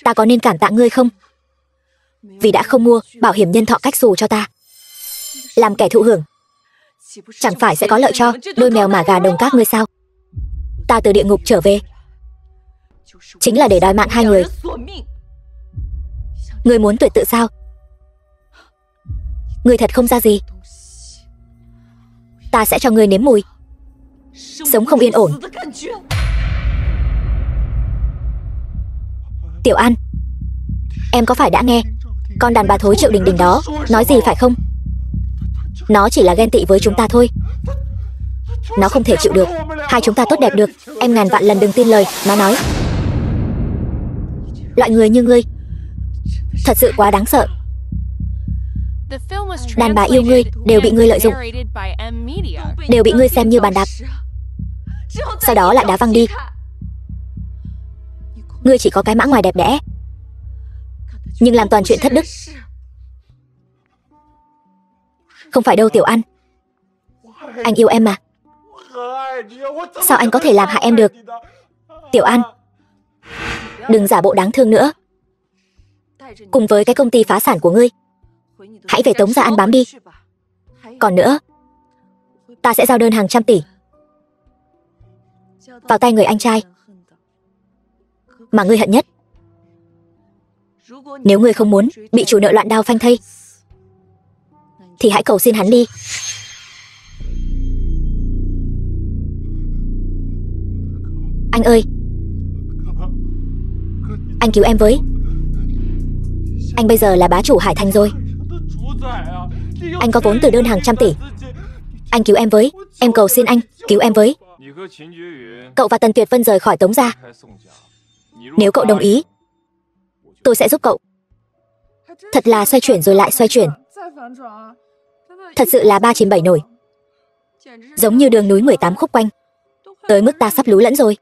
Ta có nên cảm tạ ngươi không? Vì đã không mua bảo hiểm nhân thọ cách xù cho ta. Làm kẻ thụ hưởng chẳng phải sẽ có lợi cho đôi mèo mà gà đồng các ngươi sao? Ta từ địa ngục trở về chính là để đòi mạng hai người. Ngươi muốn tuyệt tự sao? Ngươi thật không ra gì. Ta sẽ cho ngươi nếm mùi sống không yên ổn. Tiểu An, em có phải đã nghe con đàn bà thối Triệu Đình Đình đó nói gì phải không? Nó chỉ là ghen tị với chúng ta thôi. Nó không thể chịu được hai chúng ta tốt đẹp được. Em ngàn vạn lần đừng tin lời nó nói. Loại người như ngươi thật sự quá đáng sợ. Đàn bà yêu ngươi đều bị ngươi lợi dụng, đều bị ngươi xem như bàn đạp, sau đó lại đá văng đi. Ngươi chỉ có cái mã ngoài đẹp đẽ, nhưng làm toàn chuyện thất đức. Không phải đâu Tiểu An. Anh yêu em mà. Sao anh có thể làm hại em được? Tiểu An, đừng giả bộ đáng thương nữa. Cùng với cái công ty phá sản của ngươi, hãy về Tống Gia ăn bám đi. Còn nữa, ta sẽ giao đơn hàng trăm tỷ vào tay người anh trai mà ngươi hận nhất. Nếu ngươi không muốn bị chủ nợ loạn đao phanh thây thì hãy cầu xin hắn đi. Anh ơi, anh cứu em với. Anh bây giờ là bá chủ Hải Thành rồi. Anh có vốn từ đơn hàng trăm tỷ. Anh cứu em với. Em cầu xin anh, cứu em với. Cậu và Tần Tuyệt Vân rời khỏi Tống Gia. Nếu cậu đồng ý, tôi sẽ giúp cậu. Thật là xoay chuyển rồi lại xoay chuyển. Thật sự là 397 nổi. Giống như đường núi 18 khúc quanh, tới mức ta sắp lú lẫn rồi.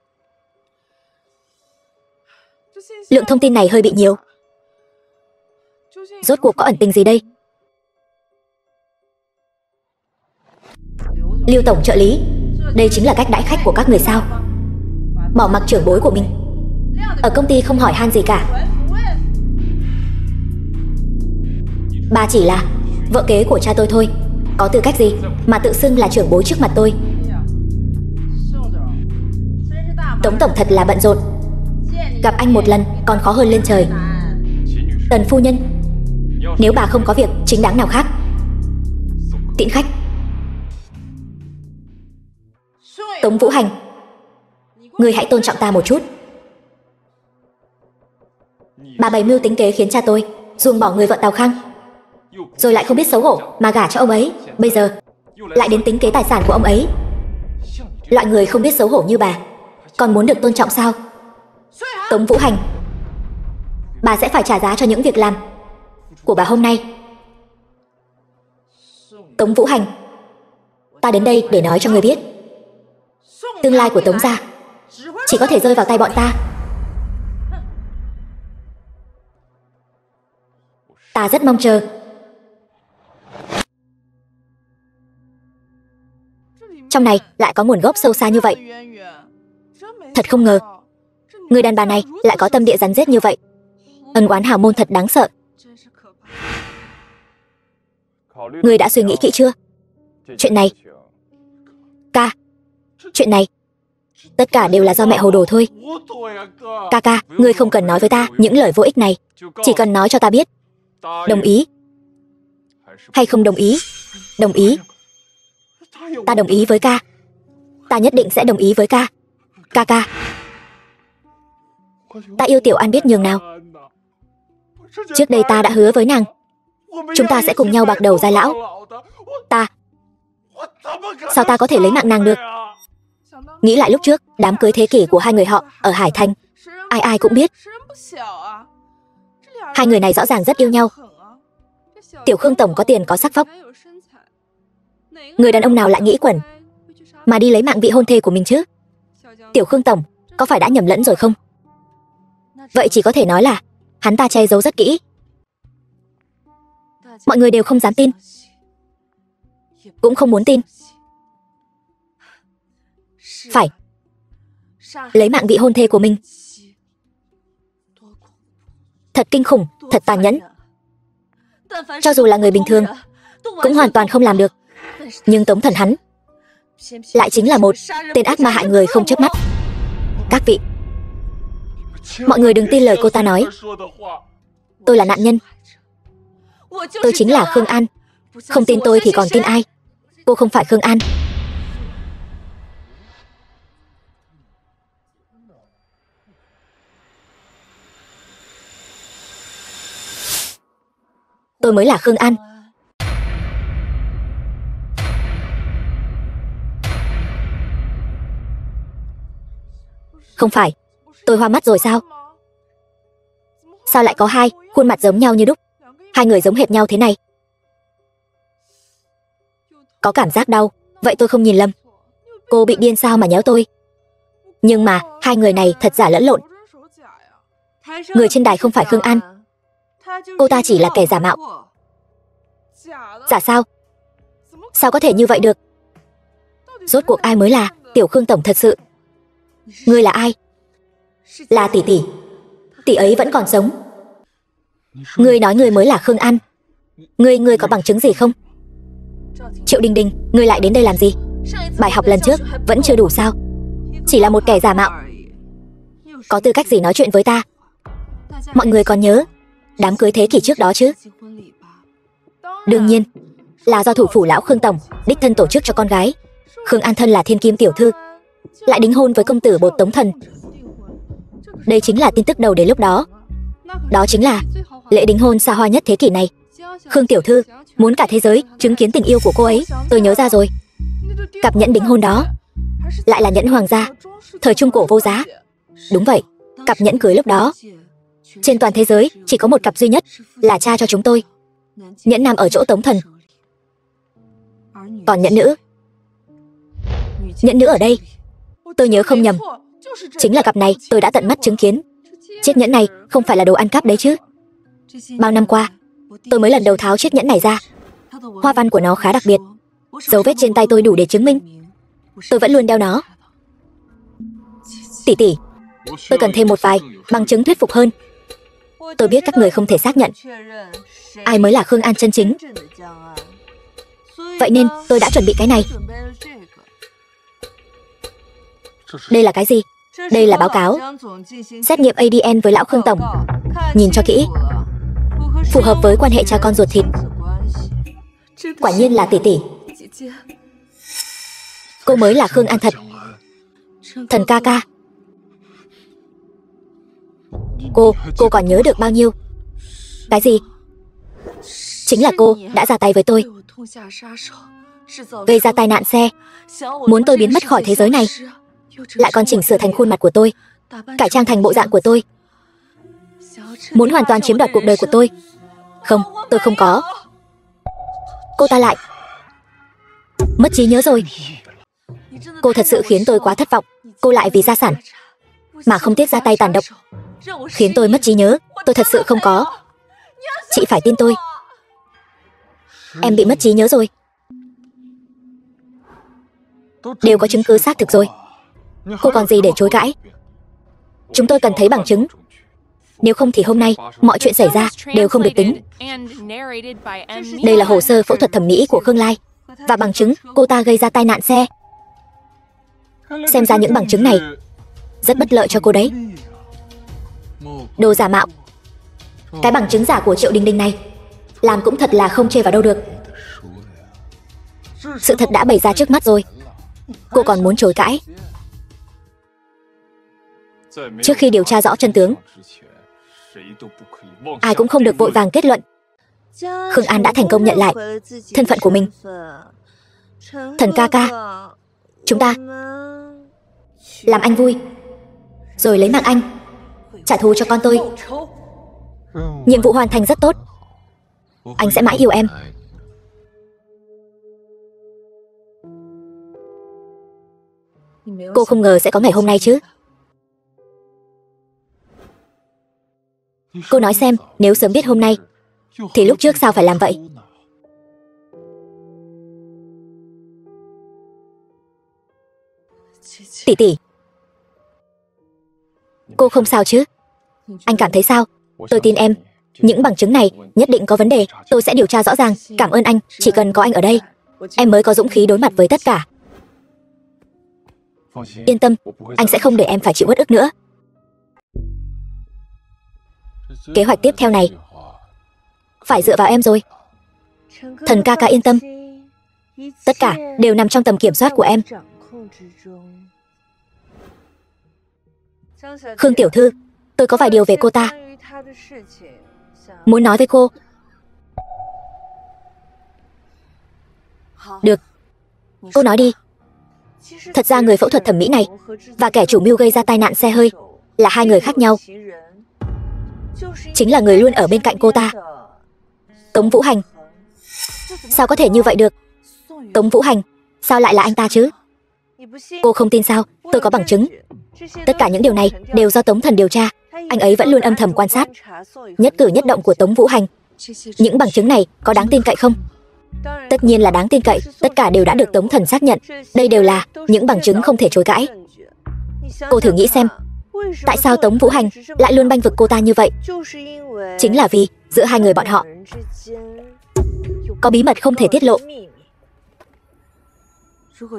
Lượng thông tin này hơi bị nhiều. Rốt cuộc có ẩn tình gì đây? Lưu tổng trợ lý, đây chính là cách đãi khách của các người sao? Bỏ mặc trưởng bối của mình, ở công ty không hỏi han gì cả. Bà chỉ là vợ kế của cha tôi thôi, có tư cách gì mà tự xưng là trưởng bối trước mặt tôi? Tống tổng thật là bận rộn, gặp anh một lần còn khó hơn lên trời. Tần phu nhân, nếu bà không có việc chính đáng nào khác, tiễn khách. Tống Vũ Hành, ngươi hãy tôn trọng ta một chút. Bà bày mưu tính kế khiến cha tôi ruồng bỏ người vợ Tào Khang, rồi lại không biết xấu hổ mà gả cho ông ấy. Bây giờ lại đến tính kế tài sản của ông ấy. Loại người không biết xấu hổ như bà còn muốn được tôn trọng sao? Tống Vũ Hành, bà sẽ phải trả giá cho những việc làm của bà hôm nay. Tống Vũ Hành, ta đến đây để nói cho ngươi biết, tương lai của Tống Gia chỉ có thể rơi vào tay bọn ta. Ta rất mong chờ. Trong này lại có nguồn gốc sâu xa như vậy. Thật không ngờ người đàn bà này lại có tâm địa rắn rết như vậy. Ân oán hào môn thật đáng sợ. Ngươi đã suy nghĩ kỹ chưa? Chuyện này Ca, chuyện này tất cả đều là do mẹ hồ đồ thôi. Ca, ngươi không cần nói với ta những lời vô ích này. Chỉ cần nói cho ta biết đồng ý hay không đồng ý. Đồng ý. Ta đồng ý với ca. Ta nhất định sẽ đồng ý với ca. Ca, ta yêu Tiểu An biết nhường nào. Trước đây ta đã hứa với nàng, chúng ta sẽ cùng nhau bạc đầu giai lão. Sao ta có thể lấy mạng nàng được? Nghĩ lại lúc trước, đám cưới thế kỷ của hai người họ ở Hải Thành, ai cũng biết. Hai người này rõ ràng rất yêu nhau. Tiểu Khương tổng có tiền có sắc vóc, người đàn ông nào lại nghĩ quẩn mà đi lấy mạng vị hôn thê của mình chứ? Tiểu Khương tổng có phải đã nhầm lẫn rồi không? Vậy chỉ có thể nói là hắn ta che giấu rất kỹ. Mọi người đều không dám tin, cũng không muốn tin. Phải, lấy mạng vị hôn thê của mình. Thật kinh khủng, thật tàn nhẫn. Cho dù là người bình thường cũng hoàn toàn không làm được. Nhưng Tống Thần hắn lại chính là một tên ác ma hại người không chớp mắt. Các vị, mọi người đừng tin lời cô ta nói. Tôi là nạn nhân. Tôi chính là Khương An. Không tin tôi thì còn tin ai? Cô không phải Khương An. Tôi mới là Khương An. Không phải, tôi hoa mắt rồi sao? Sao lại có hai khuôn mặt giống nhau như đúc? Hai người giống hệt nhau thế này. Có cảm giác đau. Vậy tôi không nhìn lầm. Cô bị điên sao mà nhéo tôi? Nhưng mà hai người này thật giả lẫn lộn. Người trên đài không phải Khương An. Cô ta chỉ là kẻ giả mạo. Giả sao? Sao có thể như vậy được? Rốt cuộc ai mới là Tiểu Khương tổng thật sự? Ngươi là ai? Là tỷ tỷ. Tỷ ấy vẫn còn sống. Ngươi nói ngươi mới là Khương An. Ngươi có bằng chứng gì không? Triệu Đình Đình, ngươi lại đến đây làm gì? Bài học lần trước vẫn chưa đủ sao? Chỉ là một kẻ giả mạo, có tư cách gì nói chuyện với ta? Mọi người còn nhớ đám cưới thế kỷ trước đó chứ? Đương nhiên là do thủ phủ lão Khương tổng đích thân tổ chức cho con gái. Khương An thân là thiên kim tiểu thư, lại đính hôn với công tử bột Tống Thần. Đây chính là tin tức đầu đến lúc đó. Đó chính là lễ đính hôn xa hoa nhất thế kỷ này. Khương tiểu thư muốn cả thế giới chứng kiến tình yêu của cô ấy. Tôi nhớ ra rồi. Cặp nhẫn đính hôn đó lại là nhẫn hoàng gia, thời trung cổ vô giá. Đúng vậy, cặp nhẫn cưới lúc đó trên toàn thế giới chỉ có một cặp duy nhất, là cha cho chúng tôi. Nhẫn nam ở chỗ Tống Thần, còn nhẫn nữ ở đây. Tôi nhớ không nhầm, chính là cặp này. Tôi đã tận mắt chứng kiến. Chiếc nhẫn này không phải là đồ ăn cắp đấy chứ? Bao năm qua tôi mới lần đầu tháo chiếc nhẫn này ra. Hoa văn của nó khá đặc biệt, dấu vết trên tay tôi đủ để chứng minh. Tôi vẫn luôn đeo nó. Tỷ tỷ, tôi cần thêm một vài bằng chứng thuyết phục hơn. Tôi biết các người không thể xác nhận ai mới là Khương An chân chính. Vậy nên tôi đã chuẩn bị cái này. Đây là cái gì? Đây là báo cáo xét nghiệm ADN với lão Khương tổng. Nhìn cho kỹ, phù hợp với quan hệ cha con ruột thịt. Quả nhiên là tỷ tỷ. Cô mới là Khương An thật. Thần ca ca. Cô còn nhớ được bao nhiêu? Cái gì? Chính là cô đã ra tay với tôi, gây ra tai nạn xe, muốn tôi biến mất khỏi thế giới này, lại còn chỉnh sửa thành khuôn mặt của tôi, cải trang thành bộ dạng của tôi, muốn hoàn toàn chiếm đoạt cuộc đời của tôi. Không, tôi không có. Cô ta lại mất trí nhớ rồi. Cô thật sự khiến tôi quá thất vọng. Cô lại vì gia sản mà không tiếc ra tay tàn độc, khiến tôi mất trí nhớ. Tôi thật sự không có. Chị phải tin tôi. Em bị mất trí nhớ rồi. Đều có chứng cứ xác thực rồi. Cô còn gì để chối cãi? Chúng tôi cần thấy bằng chứng. Nếu không thì hôm nay mọi chuyện xảy ra đều không được tính. Đây là hồ sơ phẫu thuật thẩm mỹ của Khương Lai, và bằng chứng cô ta gây ra tai nạn xe. Xem ra những bằng chứng này rất bất lợi cho cô đấy. Đồ giả mạo. Cái bằng chứng giả của Triệu Đình Đình này làm cũng thật là không chê vào đâu được. Sự thật đã bày ra trước mắt rồi, cô còn muốn chối cãi? Trước khi điều tra rõ chân tướng, ai cũng không được vội vàng kết luận. Khương An đã thành công nhận lại thân phận của mình. Thần ca ca, chúng ta làm anh vui, rồi lấy mạng anh trả thù cho con tôi. Nhiệm vụ hoàn thành rất tốt, anh sẽ mãi yêu em. Cô không ngờ sẽ có ngày hôm nay chứ. Cô nói xem, nếu sớm biết hôm nay thì lúc trước sao phải làm vậy? Tỷ tỷ, cô không sao chứ? Anh cảm thấy sao? Tôi tin em. Những bằng chứng này nhất định có vấn đề. Tôi sẽ điều tra rõ ràng. Cảm ơn anh. Chỉ cần có anh ở đây, em mới có dũng khí đối mặt với tất cả. Yên tâm, anh sẽ không để em phải chịu uất ức nữa. Kế hoạch tiếp theo này phải dựa vào em rồi. Thần ca ca yên tâm, tất cả đều nằm trong tầm kiểm soát của em. Khương tiểu thư, tôi có vài điều về cô ta muốn nói với cô. Được, cô nói đi. Thật ra người phẫu thuật thẩm mỹ này và kẻ chủ mưu gây ra tai nạn xe hơi là hai người khác nhau. Chính là người luôn ở bên cạnh cô ta, Tống Vũ Hành. Sao có thể như vậy được? Tống Vũ Hành, sao lại là anh ta chứ? Cô không tin sao? Tôi có bằng chứng. Tất cả những điều này đều do Tống Thần điều tra. Anh ấy vẫn luôn âm thầm quan sát nhất cử nhất động của Tống Vũ Hành. Những bằng chứng này có đáng tin cậy không? Tất nhiên là đáng tin cậy. Tất cả đều đã được Tống Thần xác nhận. Đây đều là những bằng chứng không thể chối cãi. Cô thử nghĩ xem, tại sao Tống Vũ Hành lại luôn bênh vực cô ta như vậy? Chính là vì giữa hai người bọn họ có bí mật không thể tiết lộ.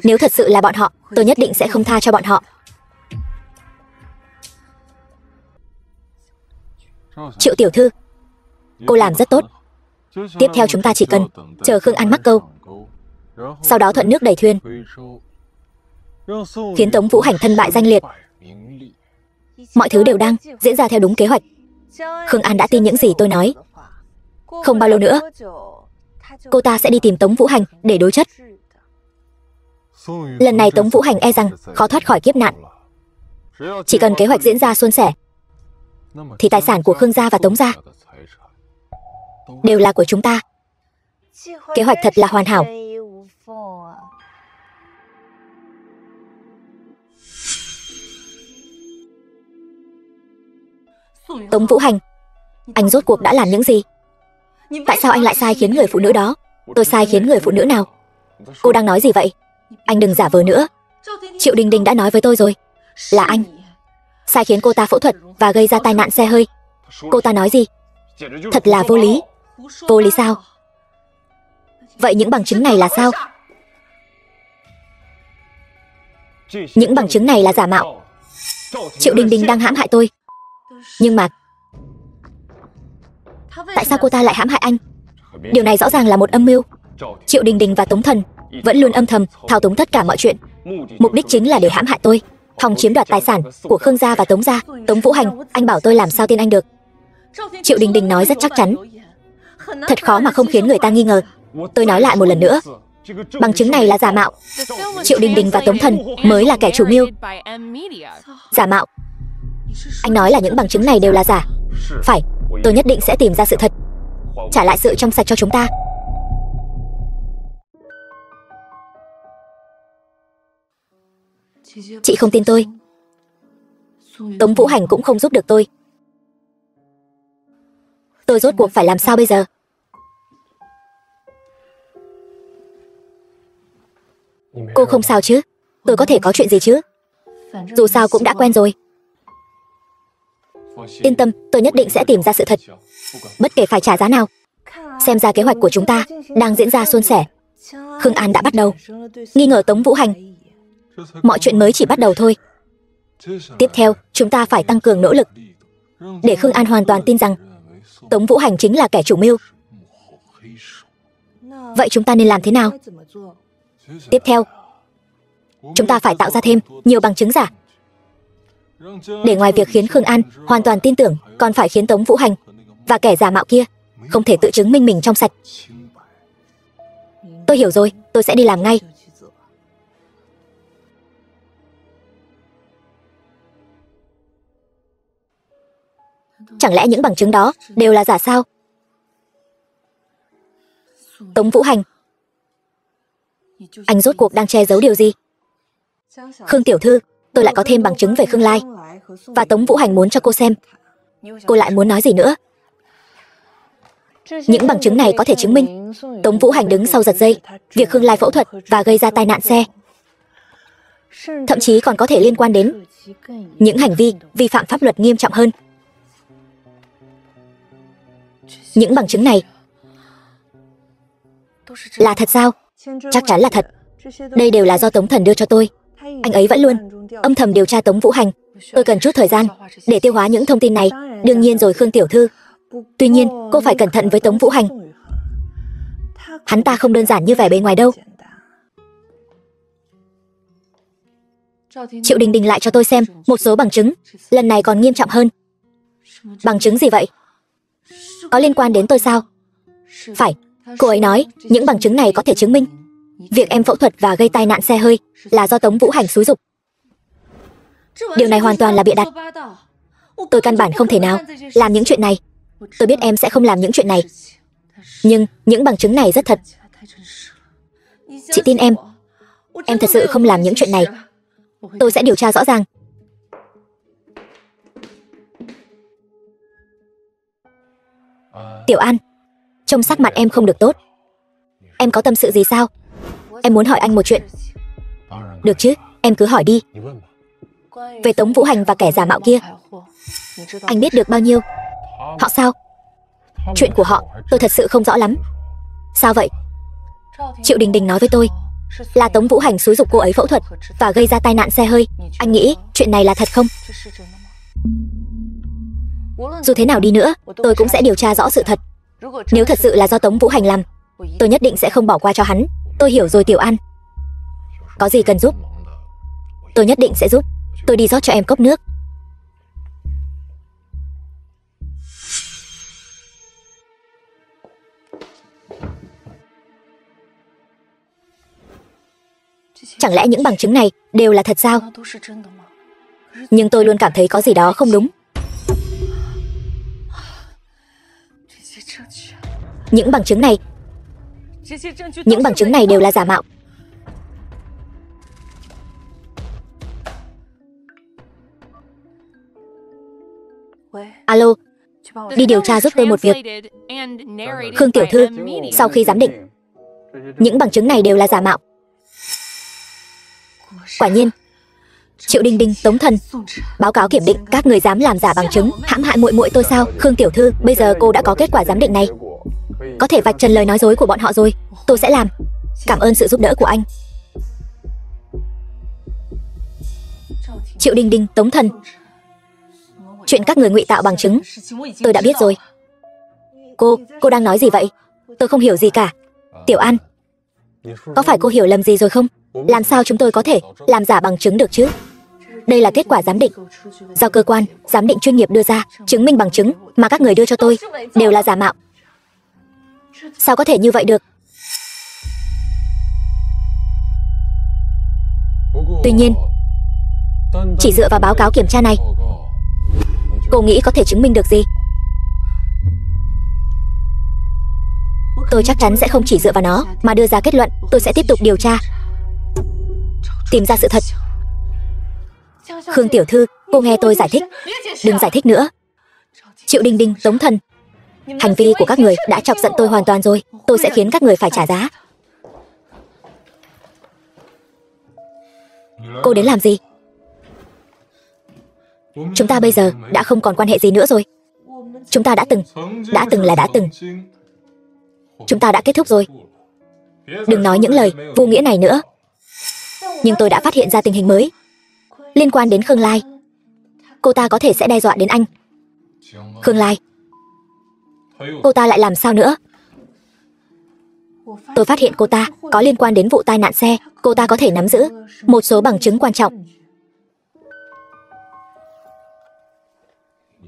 Nếu thật sự là bọn họ, tôi nhất định sẽ không tha cho bọn họ. Triệu tiểu thư, cô làm rất tốt. Tiếp theo chúng ta chỉ cần chờ Khương An mắc câu, sau đó thuận nước đẩy thuyền, khiến Tống Vũ Hành thân bại danh liệt. Mọi thứ đều đang diễn ra theo đúng kế hoạch. Khương An đã tin những gì tôi nói. Không bao lâu nữa, cô ta sẽ đi tìm Tống Vũ Hành để đối chất. Lần này Tống Vũ Hành e rằng khó thoát khỏi kiếp nạn. Chỉ cần kế hoạch diễn ra suôn sẻ, thì tài sản của Khương gia và Tống gia đều là của chúng ta. Kế hoạch thật là hoàn hảo. Tống Vũ Hành, anh rốt cuộc đã làm những gì? Tại sao anh lại sai khiến người phụ nữ đó? Tôi sai khiến người phụ nữ nào? Cô đang nói gì vậy? Anh đừng giả vờ nữa. Triệu Đình Đình đã nói với tôi rồi, là anh sai khiến cô ta phẫu thuật và gây ra tai nạn xe hơi. Cô ta nói gì? Thật là vô lý. Vô lý sao? Vậy những bằng chứng này là sao? Những bằng chứng này là giả mạo. Triệu Đình Đình đang hãm hại tôi. Nhưng mà tại sao cô ta lại hãm hại anh? Điều này rõ ràng là một âm mưu. Triệu Đình Đình và Tống Thần vẫn luôn âm thầm thao túng tất cả mọi chuyện. Mục đích chính là để hãm hại tôi, hòng chiếm đoạt tài sản của Khương gia và Tống gia. Tống Vũ Hành, anh bảo tôi làm sao tin anh được? Triệu Đình Đình nói rất chắc chắn, thật khó mà không khiến người ta nghi ngờ. Tôi nói lại một lần nữa, bằng chứng này là giả mạo. Triệu Đình Đình và Tống Thần mới là kẻ chủ mưu. Giả mạo? Anh nói là những bằng chứng này đều là giả? Phải, tôi nhất định sẽ tìm ra sự thật, trả lại sự trong sạch cho chúng ta. Chị không tin tôi, Tống Vũ Hành cũng không giúp được tôi. Tôi rốt cuộc phải làm sao bây giờ? Cô không sao chứ? Tôi có thể có chuyện gì chứ? Dù sao cũng đã quen rồi. Yên tâm, tôi nhất định sẽ tìm ra sự thật, bất kể phải trả giá nào. Xem ra kế hoạch của chúng ta đang diễn ra suôn sẻ. Khương An đã bắt đầu nghi ngờ Tống Vũ Hành. Mọi chuyện mới chỉ bắt đầu thôi. Tiếp theo, chúng ta phải tăng cường nỗ lực để Khương An hoàn toàn tin rằng Tống Vũ Hành chính là kẻ chủ mưu. Vậy chúng ta nên làm thế nào? Tiếp theo, chúng ta phải tạo ra thêm nhiều bằng chứng giả, để ngoài việc khiến Khương An hoàn toàn tin tưởng, còn phải khiến Tống Vũ Hành và kẻ giả mạo kia không thể tự chứng minh mình trong sạch. Tôi hiểu rồi, tôi sẽ đi làm ngay. Chẳng lẽ những bằng chứng đó đều là giả sao? Tống Vũ Hành, anh rốt cuộc đang che giấu điều gì? Khương tiểu thư, tôi lại có thêm bằng chứng về Khương Lai, và Tống Vũ Hành muốn cho cô xem. Cô lại muốn nói gì nữa? Những bằng chứng này có thể chứng minh Tống Vũ Hành đứng sau giật dây việc Khương Lai phẫu thuật và gây ra tai nạn xe. Thậm chí còn có thể liên quan đến những hành vi vi phạm pháp luật nghiêm trọng hơn. Những bằng chứng này là thật sao? Chắc chắn là thật. Đây đều là do Tống Thần đưa cho tôi. Anh ấy vẫn luôn âm thầm điều tra Tống Vũ Hành. Tôi cần chút thời gian để tiêu hóa những thông tin này. Đương nhiên rồi Khương tiểu thư. Tuy nhiên, cô phải cẩn thận với Tống Vũ Hành. Hắn ta không đơn giản như vẻ bề ngoài đâu. Triệu Đình Đình lại cho tôi xem một số bằng chứng, lần này còn nghiêm trọng hơn. Bằng chứng gì vậy? Có liên quan đến tôi sao? Phải, cô ấy nói những bằng chứng này có thể chứng minh việc em phẫu thuật và gây tai nạn xe hơi là do Tống Vũ Hành xúi giục. Điều này hoàn toàn là bịa đặt. Tôi căn bản không thể nào làm những chuyện này. Tôi biết em sẽ không làm những chuyện này, nhưng những bằng chứng này rất thật. Chị tin em thật sự không làm những chuyện này. Tôi sẽ điều tra rõ ràng. Tiểu An, trông sắc mặt em không được tốt. Em có tâm sự gì sao? Em muốn hỏi anh một chuyện. Được chứ, em cứ hỏi đi. Về Tống Vũ Hành và kẻ giả mạo kia, anh biết được bao nhiêu? Họ sao? Chuyện của họ tôi thật sự không rõ lắm. Sao vậy? Triệu Đình Đình nói với tôi là Tống Vũ Hành xúi giục cô ấy phẫu thuật và gây ra tai nạn xe hơi. Anh nghĩ chuyện này là thật không? Dù thế nào đi nữa, tôi cũng sẽ điều tra rõ sự thật. Nếu thật sự là do Tống Vũ Hành làm, tôi nhất định sẽ không bỏ qua cho hắn. Tôi hiểu rồi Tiểu An. Có gì cần giúp, tôi nhất định sẽ giúp. Tôi đi rót cho em cốc nước. Chẳng lẽ những bằng chứng này đều là thật sao? Nhưng tôi luôn cảm thấy có gì đó không đúng. Những bằng chứng này đều là giả mạo. Alo, đi điều tra giúp tôi một việc. Khương tiểu thư, sau khi giám định, những bằng chứng này đều là giả mạo. Quả nhiên. Triệu Đình Đình, Tống Thần, báo cáo kiểm định, các người dám làm giả bằng chứng, hãm hại muội muội tôi sao? Khương tiểu thư, bây giờ cô đã có kết quả giám định này, có thể vạch trần lời nói dối của bọn họ rồi. Tôi sẽ làm. Cảm ơn sự giúp đỡ của anh. Triệu Đình Đình, Tống Thần, chuyện các người ngụy tạo bằng chứng tôi đã biết rồi. Cô đang nói gì vậy? Tôi không hiểu gì cả. Tiểu An, có phải cô hiểu lầm gì rồi không? Làm sao chúng tôi có thể làm giả bằng chứng được chứ? Đây là kết quả giám định do cơ quan giám định chuyên nghiệp đưa ra, chứng minh bằng chứng mà các người đưa cho tôi đều là giả mạo. Sao có thể như vậy được? Tuy nhiên, chỉ dựa vào báo cáo kiểm tra này, cô nghĩ có thể chứng minh được gì? Tôi chắc chắn sẽ không chỉ dựa vào nó mà đưa ra kết luận. Tôi sẽ tiếp tục điều tra, tìm ra sự thật. Khương tiểu thư, cô nghe tôi giải thích. Đừng giải thích nữa. Triệu Đình Đình, Tống Thần, hành vi của các người đã chọc giận tôi hoàn toàn rồi. Tôi sẽ khiến các người phải trả giá. Cô đến làm gì? Chúng ta bây giờ đã không còn quan hệ gì nữa rồi. Chúng ta đã từng. Chúng ta đã kết thúc rồi. Đừng nói những lời vô nghĩa này nữa. Nhưng tôi đã phát hiện ra tình hình mới liên quan đến Khương Lai. Cô ta có thể sẽ đe dọa đến anh. Khương Lai, cô ta lại làm sao nữa? Tôi phát hiện cô ta có liên quan đến vụ tai nạn xe. Cô ta có thể nắm giữ một số bằng chứng quan trọng.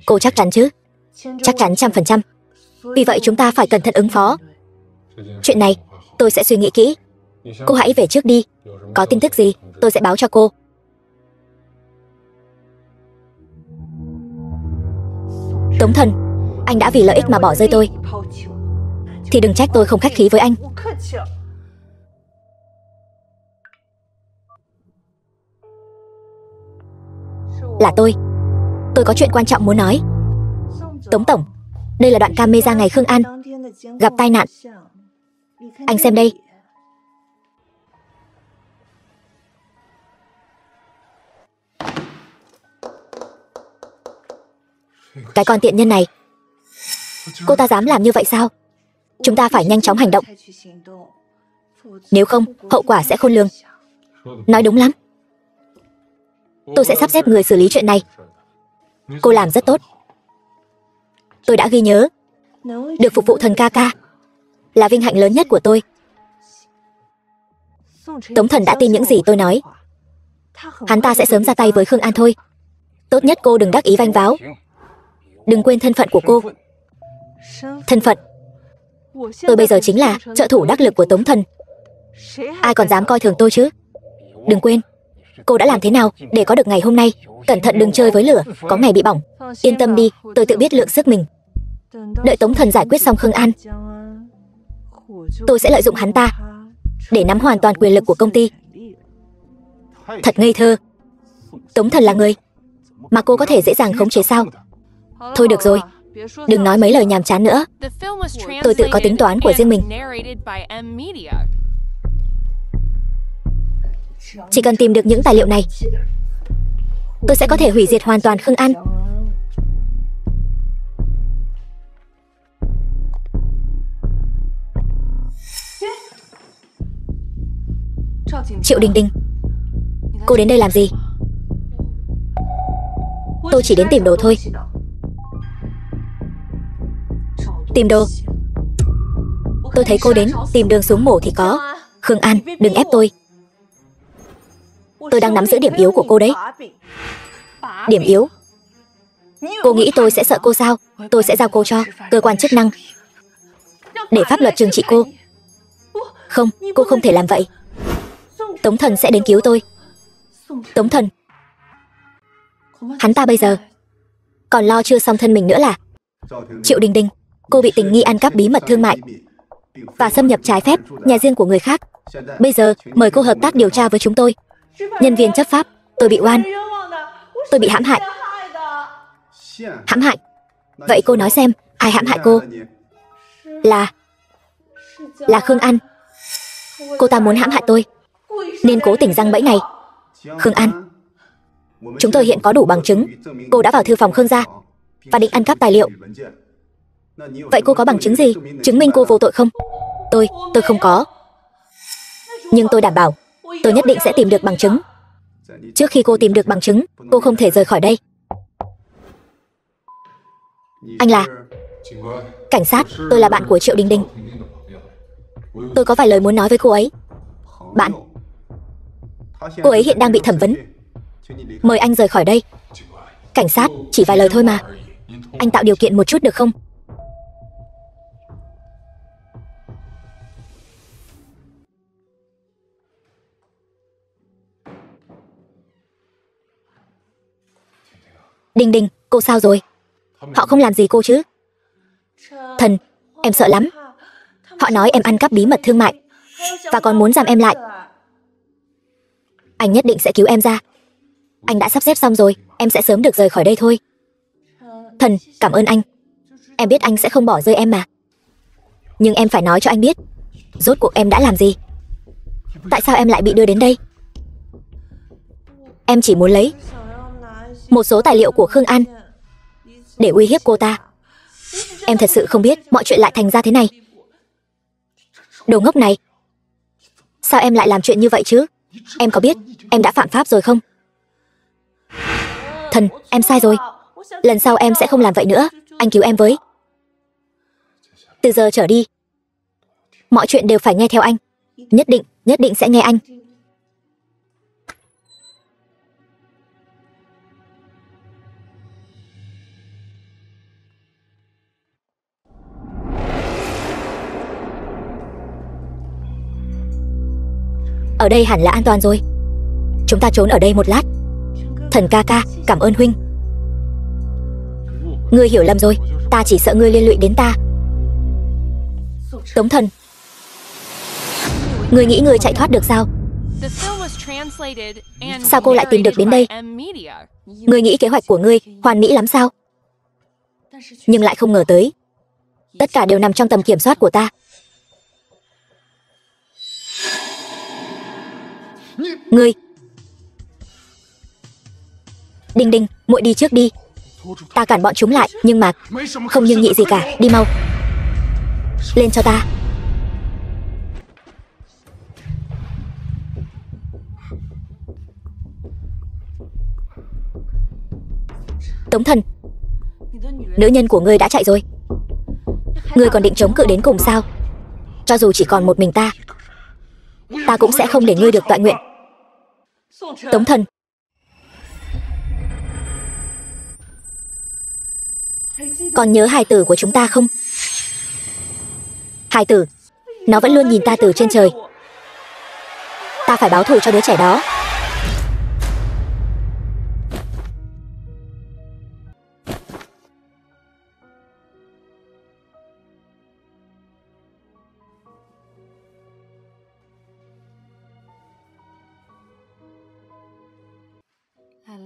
Cô chắc chắn chứ? Chắc chắn 100%. Vì vậy chúng ta phải cẩn thận ứng phó. Chuyện này tôi sẽ suy nghĩ kỹ. Cô hãy về trước đi. Có tin tức gì tôi sẽ báo cho cô. Tống Thần, anh đã vì lợi ích mà bỏ rơi tôi, thì đừng trách tôi không khách khí với anh. Là tôi có chuyện quan trọng muốn nói. Tống Tổng, đây là đoạn camera ngày Khương An gặp tai nạn. Anh xem đây. Cái con tiện nhân này, cô ta dám làm như vậy sao? Chúng ta phải nhanh chóng hành động. Nếu không, hậu quả sẽ khôn lường. Nói đúng lắm. Tôi sẽ sắp xếp người xử lý chuyện này. Cô làm rất tốt. Tôi đã ghi nhớ. Được phục vụ Thần ca ca là vinh hạnh lớn nhất của tôi. Tống Thần đã tin những gì tôi nói. Hắn ta sẽ sớm ra tay với Khương An thôi. Tốt nhất cô đừng đắc ý vênh váo. Đừng quên thân phận của cô. Thân phận? Tôi bây giờ chính là trợ thủ đắc lực của Tống Thần. Ai còn dám coi thường tôi chứ? Đừng quên, cô đã làm thế nào để có được ngày hôm nay. Cẩn thận đừng chơi với lửa, có ngày bị bỏng. Yên tâm đi, tôi tự biết lượng sức mình. Đợi Tống Thần giải quyết xong Khương An, tôi sẽ lợi dụng hắn ta để nắm hoàn toàn quyền lực của công ty. Thật ngây thơ. Tống Thần là người mà cô có thể dễ dàng khống chế sao? Thôi được rồi, đừng nói mấy lời nhàm chán nữa. Tôi tự có tính toán của riêng mình. Chỉ cần tìm được những tài liệu này, tôi sẽ có thể hủy diệt hoàn toàn Khương An. Triệu Đình Đình, cô đến đây làm gì? Tôi chỉ đến tìm đồ thôi. Tìm đồ? Tôi thấy cô đến tìm đường xuống mổ thì có. Khương An, đừng ép tôi. Tôi đang nắm giữ điểm yếu của cô đấy. Điểm yếu? Cô nghĩ tôi sẽ sợ cô sao? Tôi sẽ giao cô cho cơ quan chức năng để pháp luật trừng trị cô. Không, cô không thể làm vậy. Tống Thần sẽ đến cứu tôi. Tống Thần? Hắn ta bây giờ còn lo chưa xong thân mình nữa là. Triệu Đình Đình, cô bị tình nghi ăn cắp bí mật thương mại và xâm nhập trái phép nhà riêng của người khác. Bây giờ mời cô hợp tác điều tra với chúng tôi. Nhân viên chấp pháp, tôi bị oan. Tôi bị hãm hại. Hãm hại? Vậy cô nói xem, ai hãm hại cô? Là Khương An. Cô ta muốn hãm hại tôi nên cố tình giăng bẫy này. Khương An, chúng tôi hiện có đủ bằng chứng cô đã vào thư phòng Khương gia và định ăn cắp tài liệu. Vậy cô có bằng chứng gì chứng minh cô vô tội không? Tôi không có. Nhưng tôi đảm bảo tôi nhất định sẽ tìm được bằng chứng. Trước khi cô tìm được bằng chứng, cô không thể rời khỏi đây. Anh là cảnh sát. Tôi là bạn của Triệu Đình Đình. Tôi có vài lời muốn nói với cô ấy. Bạn? Cô ấy hiện đang bị thẩm vấn. Mời anh rời khỏi đây. Cảnh sát, chỉ vài lời thôi mà. Anh tạo điều kiện một chút được không? Đình Đình, cô sao rồi? Họ không làm gì cô chứ? Thần, em sợ lắm. Họ nói em ăn cắp bí mật thương mại và còn muốn giam em lại. Anh nhất định sẽ cứu em ra. Anh đã sắp xếp xong rồi, em sẽ sớm được rời khỏi đây thôi. Thần, cảm ơn anh. Em biết anh sẽ không bỏ rơi em mà. Nhưng em phải nói cho anh biết, rốt cuộc em đã làm gì? Tại sao em lại bị đưa đến đây? Em chỉ muốn lấy một số tài liệu của Khương An để uy hiếp cô ta. Em thật sự không biết mọi chuyện lại thành ra thế này. Đồ ngốc này, sao em lại làm chuyện như vậy chứ? Em có biết em đã phạm pháp rồi không? Thần, em sai rồi. Lần sau em sẽ không làm vậy nữa. Anh cứu em với. Từ giờ trở đi, mọi chuyện đều phải nghe theo anh. Nhất định sẽ nghe anh. Ở đây hẳn là an toàn rồi. Chúng ta trốn ở đây một lát. Thần ca ca, cảm ơn huynh. Ngươi hiểu lầm rồi. Ta chỉ sợ ngươi liên lụy đến ta. Tống Thần, ngươi nghĩ ngươi chạy thoát được sao? Sao cô lại tìm được đến đây? Ngươi nghĩ kế hoạch của ngươi hoàn mỹ lắm sao? Nhưng lại không ngờ tới, tất cả đều nằm trong tầm kiểm soát của ta. Ngươi, Đinh Đinh, muội đi trước đi. Ta cản bọn chúng lại, nhưng mà không nhưng nhị gì cả. Đi mau. Lên cho ta. Tống Thần, nữ nhân của ngươi đã chạy rồi. Ngươi còn định chống cự đến cùng sao? Cho dù chỉ còn một mình ta, ta cũng sẽ không để ngươi được tọa nguyện. Tống Thần, còn nhớ hài tử của chúng ta không? Hài tử, nó vẫn luôn nhìn ta từ trên trời. Ta phải báo thù cho đứa trẻ đó.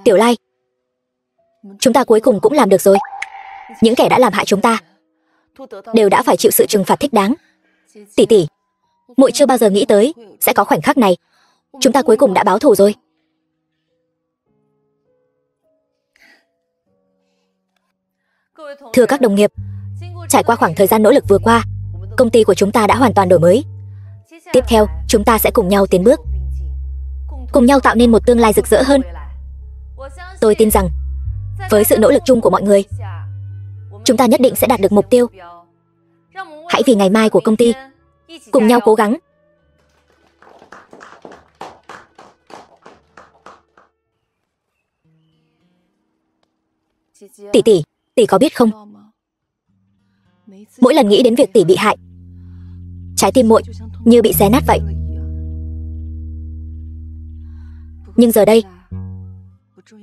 Tiểu Lai, chúng ta cuối cùng cũng làm được rồi. Những kẻ đã làm hại chúng ta đều đã phải chịu sự trừng phạt thích đáng. Tỷ tỷ, muội chưa bao giờ nghĩ tới sẽ có khoảnh khắc này. Chúng ta cuối cùng đã báo thù rồi. Thưa các đồng nghiệp, trải qua khoảng thời gian nỗ lực vừa qua, công ty của chúng ta đã hoàn toàn đổi mới. Tiếp theo, chúng ta sẽ cùng nhau tiến bước, cùng nhau tạo nên một tương lai rực rỡ hơn. Tôi tin rằng, với sự nỗ lực chung của mọi người, chúng ta nhất định sẽ đạt được mục tiêu. Hãy vì ngày mai của công ty cùng nhau cố gắng. Tỷ có biết không? Mỗi lần nghĩ đến việc tỷ bị hại, trái tim muội như bị xé nát vậy. Nhưng giờ đây,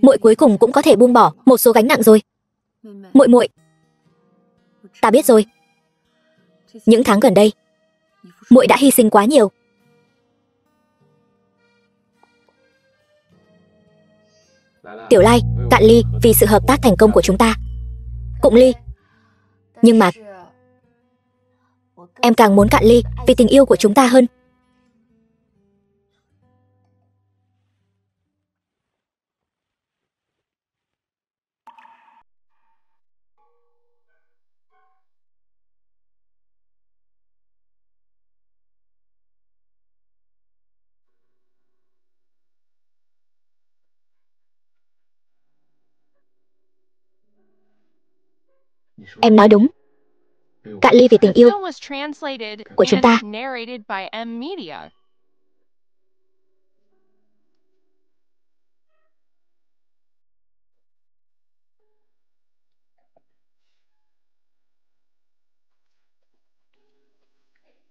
muội cuối cùng cũng có thể buông bỏ một số gánh nặng rồi. Muội, ta biết rồi. Những tháng gần đây, muội đã hy sinh quá nhiều. Tiểu Lai, cạn ly vì sự hợp tác thành công của chúng ta. Cụng ly. Nhưng mà em càng muốn cạn ly vì tình yêu của chúng ta hơn. Em nói đúng. Cạn ly vì tình yêu của chúng ta.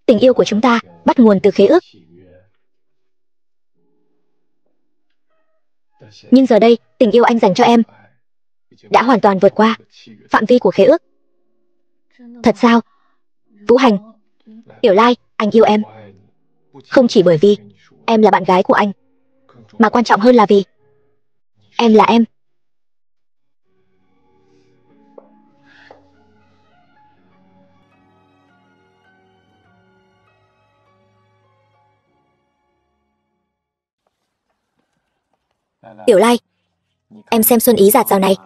Tình yêu của chúng ta bắt nguồn từ khế ước. Nhưng giờ đây, tình yêu anh dành cho em đã hoàn toàn vượt qua phạm vi của khế ước. Thật sao? Vũ Hành, Tiểu Lai, anh yêu em. Không chỉ bởi vì em là bạn gái của anh, mà quan trọng hơn là vì em là em. Tiểu Lai, em xem xuân ý rạt rào này.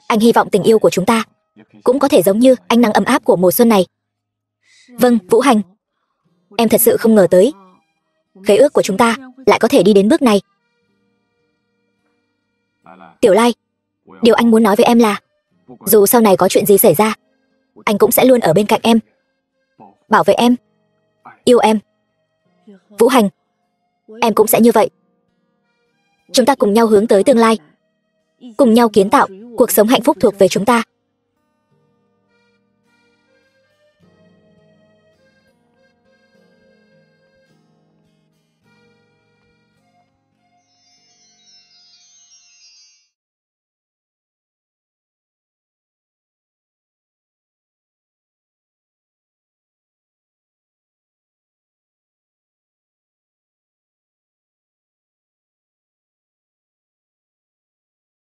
Anh hy vọng tình yêu của chúng ta cũng có thể giống như ánh nắng ấm áp của mùa xuân này. Vâng, Vũ Hành. Em thật sự không ngờ tới khế ước của chúng ta lại có thể đi đến bước này. Tiểu Lai, điều anh muốn nói với em là, dù sau này có chuyện gì xảy ra, anh cũng sẽ luôn ở bên cạnh em, bảo vệ em, yêu em. Vũ Hành, em cũng sẽ như vậy. Chúng ta cùng nhau hướng tới tương lai, cùng nhau kiến tạo cuộc sống hạnh phúc thuộc về chúng ta.